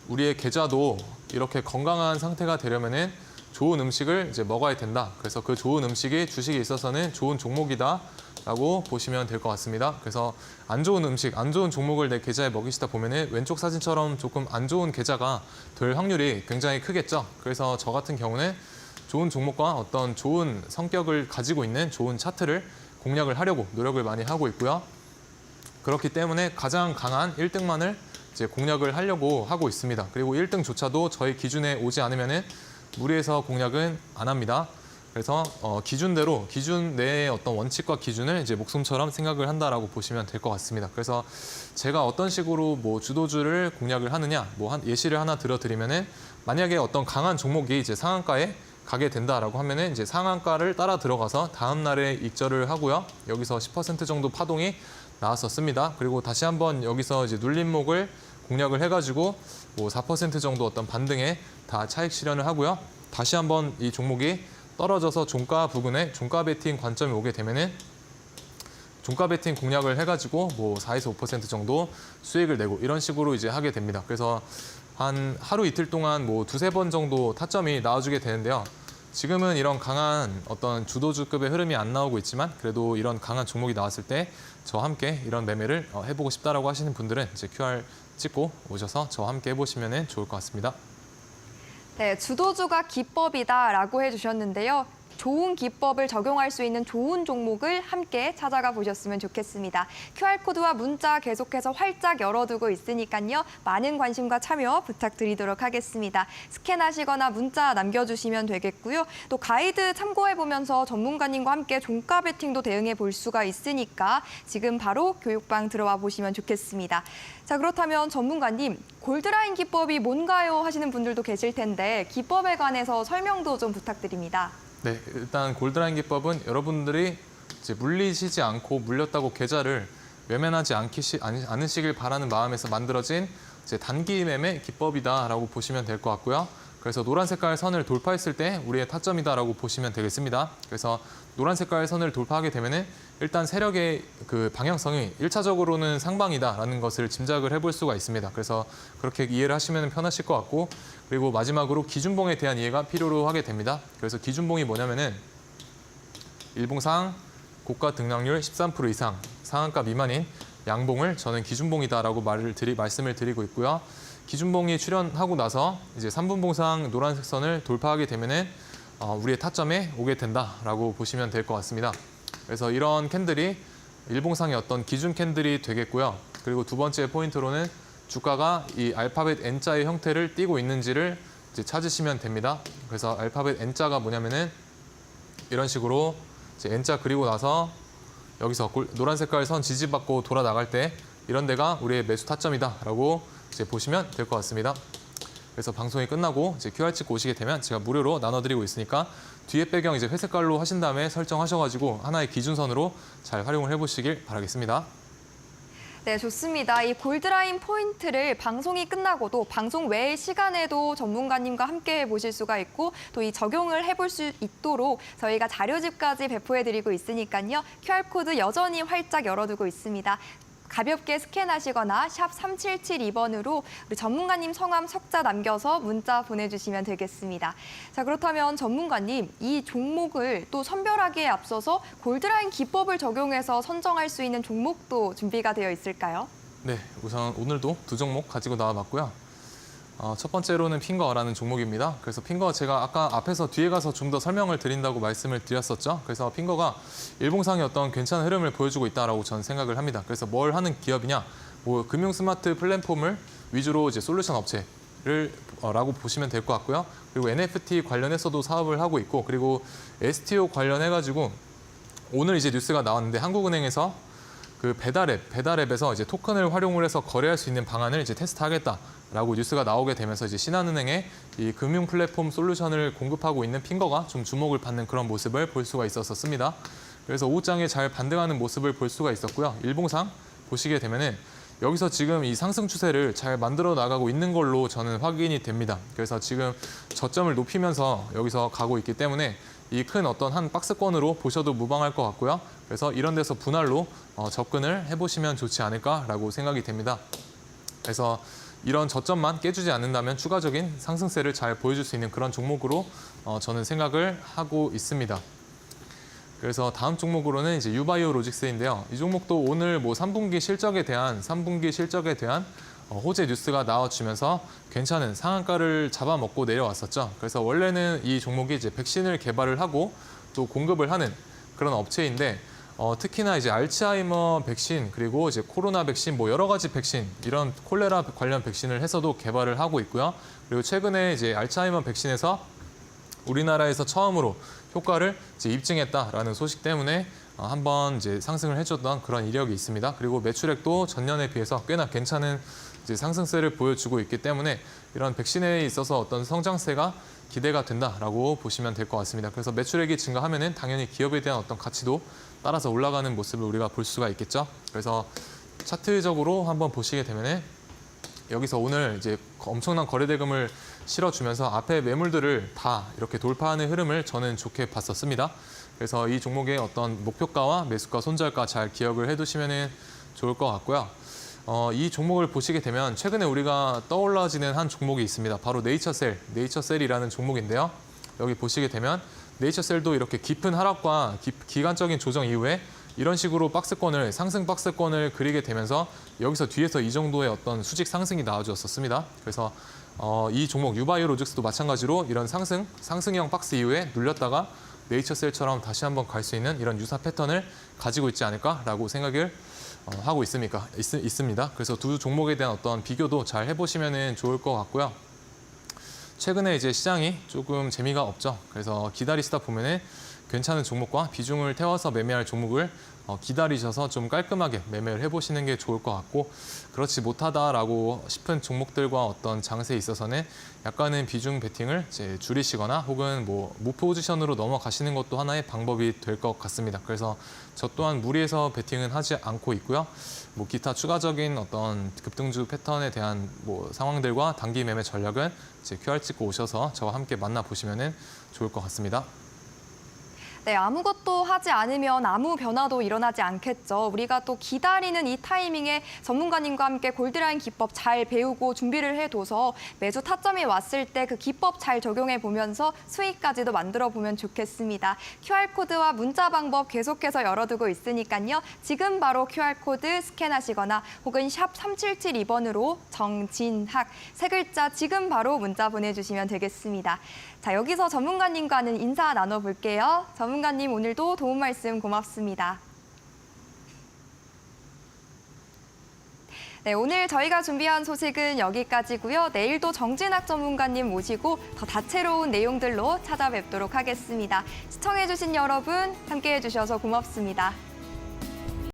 우리의 계좌도 이렇게 건강한 상태가 되려면은 좋은 음식을 이제 먹어야 된다. 그래서 그 좋은 음식이 주식에 있어서는 좋은 종목이다라고 보시면 될 것 같습니다. 그래서 안 좋은 음식, 안 좋은 종목을 내 계좌에 먹이시다 보면은 왼쪽 사진처럼 조금 안 좋은 계좌가 될 확률이 굉장히 크겠죠. 그래서 저 같은 경우는 좋은 종목과 어떤 좋은 성격을 가지고 있는 좋은 차트를 공략을 하려고 노력을 많이 하고 있고요. 그렇기 때문에 가장 강한 1등만을 이제 공략을 하려고 하고 있습니다. 그리고 1등조차도 저희 기준에 오지 않으면은 무리해서 공략은 안 합니다. 그래서 기준대로 기준 내의 어떤 원칙과 기준을 이제 목숨처럼 생각을 한다라고 보시면 될 것 같습니다. 그래서 제가 어떤 식으로 뭐 주도주를 공략을 하느냐, 뭐 예시를 하나 들어드리면은 만약에 어떤 강한 종목이 이제 상한가에 가게 된다라고 하면은 이제 상한가를 따라 들어가서 다음 날에 익절을 하고요. 여기서 10% 정도 파동이 나왔었습니다. 그리고 다시 한번 여기서 이제 눌림목을 공략을 해가지고 뭐 4% 정도 어떤 반등에 다 차익 실현을 하고요. 다시 한번 이 종목이 떨어져서 종가 부근에 종가 베팅 관점이 오게 되면은 종가 베팅 공략을 해가지고 뭐 4에서 5% 정도 수익을 내고 이런 식으로 이제 하게 됩니다. 그래서 한 하루 이틀 동안 뭐 2-3번 정도 타점이 나와주게 되는데요. 지금은 이런 강한 어떤 주도주급의 흐름이 안 나오고 있지만 그래도 이런 강한 종목이 나왔을 때 저와 함께 이런 매매를 해보고 싶다라고 하시는 분들은 이제 QR 찍고 오셔서 저와 함께 해보시면 좋을 것 같습니다. 네, 주도주가 기법이다라고 해주셨는데요. 좋은 기법을 적용할 수 있는 좋은 종목을 함께 찾아가 보셨으면 좋겠습니다. QR코드와 문자 계속해서 활짝 열어두고 있으니까요. 많은 관심과 참여 부탁드리도록 하겠습니다. 스캔하시거나 문자 남겨주시면 되겠고요. 또 가이드 참고해보면서 전문가님과 함께 종가 베팅도 대응해 볼 수가 있으니까 지금 바로 교육방 들어와 보시면 좋겠습니다. 자, 그렇다면 전문가님, 골드라인 기법이 뭔가요? 하시는 분들도 계실 텐데 기법에 관해서 설명도 좀 부탁드립니다. 네, 일단 골드라인 기법은 여러분들이 이제 물리시지 않고 물렸다고 계좌를 외면하지 않으시길 바라는 마음에서 만들어진 이제 단기 매매 기법이다라고 보시면 될 것 같고요. 그래서 노란 색깔 선을 돌파했을 때 우리의 타점이다라고 보시면 되겠습니다. 그래서 노란 색깔 선을 돌파하게 되면은 일단 세력의 그 방향성이 1차적으로는 상방이다라는 것을 짐작을 해볼 수가 있습니다. 그래서 그렇게 이해를 하시면 편하실 것 같고, 그리고 마지막으로 기준봉에 대한 이해가 필요로 하게 됩니다. 그래서 기준봉이 뭐냐면은 일봉상 고가 등락률 13% 이상 상한가 미만인 양봉을 저는 기준봉이다라고 말씀을 드리고 있고요. 기준봉이 출현하고 나서 이제 3분봉상 노란색 선을 돌파하게 되면은 우리의 타점에 오게 된다라고 보시면 될 것 같습니다. 그래서 이런 캔들이 일봉상의 어떤 기준 캔들이 되겠고요. 그리고 두 번째 포인트로는 주가가 이 알파벳 N자의 형태를 띠고 있는지를 이제 찾으시면 됩니다. 그래서 알파벳 N자가 뭐냐면은 이런 식으로 이제 N자 그리고 나서 여기서 노란 색깔 선 지지받고 돌아 나갈 때 이런 데가 우리의 매수 타점이다라고 이제 보시면 될 것 같습니다. 그래서 방송이 끝나고 이제 QR 찍고 오시게 되면 제가 무료로 나눠드리고 있으니까 뒤에 배경 이제 회색깔로 하신 다음에 설정하셔가지고 하나의 기준선으로 잘 활용을 해보시길 바라겠습니다. 네, 좋습니다. 이 골드라인 포인트를 방송이 끝나고도 방송 외의 시간에도 전문가님과 함께 보실 수가 있고 또 이 적용을 해볼 수 있도록 저희가 자료집까지 배포해드리고 있으니까요. QR코드 여전히 활짝 열어두고 있습니다. 가볍게 스캔하시거나 샵 3772번으로 우리 전문가님 성함 석자 남겨서 문자 보내주시면 되겠습니다. 자, 그렇다면 전문가님, 이 종목을 또 선별하기에 앞서서 골드라인 기법을 적용해서 선정할 수 있는 종목도 준비가 되어 있을까요? 네, 우선 오늘도 두 종목 가지고 나와봤고요. 첫 번째로는 핑거라는 종목입니다. 그래서 핑거 제가 아까 앞에서 뒤에 가서 좀 더 설명을 드린다고 말씀을 드렸었죠. 그래서 핑거가 일봉상의 어떤 괜찮은 흐름을 보여주고 있다라고 저는 생각을 합니다. 그래서 뭘 하는 기업이냐? 뭐 금융 스마트 플랫폼을 위주로 이제 솔루션 업체를 라고 보시면 될 것 같고요. 그리고 NFT 관련해서도 사업을 하고 있고, 그리고 STO 관련해가지고 오늘 이제 뉴스가 나왔는데 한국은행에서 그 배달앱에서 이제 토큰을 활용을 해서 거래할 수 있는 방안을 이제 테스트하겠다라고 뉴스가 나오게 되면서 이제 신한은행의 이 금융 플랫폼 솔루션을 공급하고 있는 핑거가 좀 주목을 받는 그런 모습을 볼 수가 있었습니다. 그래서 오후장에 잘 반등하는 모습을 볼 수가 있었고요. 일봉상 보시게 되면은 여기서 지금 이 상승 추세를 잘 만들어 나가고 있는 걸로 저는 확인이 됩니다. 그래서 지금 저점을 높이면서 여기서 가고 있기 때문에 이 큰 어떤 한 박스권으로 보셔도 무방할 것 같고요. 그래서 이런 데서 분할로 접근을 해보시면 좋지 않을까라고 생각이 됩니다. 그래서 이런 저점만 깨주지 않는다면 추가적인 상승세를 잘 보여줄 수 있는 그런 종목으로 저는 생각을 하고 있습니다. 그래서 다음 종목으로는 이제 유바이오 로직스인데요. 이 종목도 오늘 뭐 3분기 실적에 대한 호재 뉴스가 나와주면서 괜찮은 상한가를 잡아먹고 내려왔었죠. 그래서 원래는 이 종목이 이제 백신을 개발을 하고 또 공급을 하는 그런 업체인데 특히나 이제 알츠하이머 백신 그리고 이제 코로나 백신 뭐 여러 가지 백신 이런 콜레라 관련 백신을 해서도 개발을 하고 있고요. 그리고 최근에 이제 알츠하이머 백신에서 우리나라에서 처음으로 효과를 이제 입증했다라는 소식 때문에 한번 이제 상승을 해줬던 그런 이력이 있습니다. 그리고 매출액도 전년에 비해서 꽤나 괜찮은 이제 상승세를 보여주고 있기 때문에 이런 백신에 있어서 어떤 성장세가 기대가 된다라고 보시면 될 것 같습니다. 그래서 매출액이 증가하면은 당연히 기업에 대한 어떤 가치도 따라서 올라가는 모습을 우리가 볼 수가 있겠죠. 그래서 차트적으로 한번 보시게 되면은 여기서 오늘 이제 엄청난 거래대금을 실어주면서 앞에 매물들을 다 이렇게 돌파하는 흐름을 저는 좋게 봤었습니다. 그래서 이 종목의 어떤 목표가와 매수가, 손절가 잘 기억을 해두시면 좋을 것 같고요. 이 종목을 보시게 되면 최근에 우리가 떠올라지는 한 종목이 있습니다. 바로 네이처셀이라는 종목인데요. 여기 보시게 되면 네이처셀도 이렇게 깊은 하락과 기간적인 조정 이후에 이런 식으로 상승 박스권을 그리게 되면서 여기서 뒤에서 이 정도의 어떤 수직 상승이 나와주었습니다. 그래서 이 종목 유바이오 로직스도 마찬가지로 이런 상승형 박스 이후에 눌렸다가 네이처셀처럼 다시 한번 갈 수 있는 이런 유사 패턴을 가지고 있지 않을까라고 생각을 하고 있습니다. 그래서 두 종목에 대한 어떤 비교도 잘 해보시면 좋을 것 같고요. 최근에 이제 시장이 조금 재미가 없죠. 그래서 기다리시다 보면은 괜찮은 종목과 비중을 태워서 매매할 종목을 기다리셔서 좀 깔끔하게 매매를 해보시는 게 좋을 것 같고, 그렇지 못하다라고 싶은 종목들과 어떤 장세에 있어서는 약간은 비중 베팅을 이제 줄이시거나 혹은 뭐 무포지션으로 넘어가시는 것도 하나의 방법이 될 것 같습니다. 그래서 저 또한 무리해서 베팅은 하지 않고 있고요. 뭐 기타 추가적인 어떤 급등주 패턴에 대한 뭐 상황들과 단기 매매 전략은 이제 QR 찍고 오셔서 저와 함께 만나보시면 좋을 것 같습니다. 네, 아무것도 하지 않으면 아무 변화도 일어나지 않겠죠. 우리가 또 기다리는 이 타이밍에 전문가님과 함께 골드라인 기법 잘 배우고 준비를 해둬서 매주 타점이 왔을 때 그 기법 잘 적용해 보면서 수익까지도 만들어 보면 좋겠습니다. QR코드와 문자 방법 계속해서 열어두고 있으니까요. 지금 바로 QR코드 스캔하시거나 혹은 샵 3772번으로 정진학 세 글자 지금 바로 문자 보내주시면 되겠습니다. 자, 여기서 전문가님과는 인사 나눠볼게요. 전문가님 오늘도 도움 말씀 고맙습니다. 네, 오늘 저희가 준비한 소식은 여기까지고요. 내일도 정진학 전문가님 모시고 더 다채로운 내용들로 찾아뵙도록 하겠습니다. 시청해주신 여러분 함께해 주셔서 고맙습니다.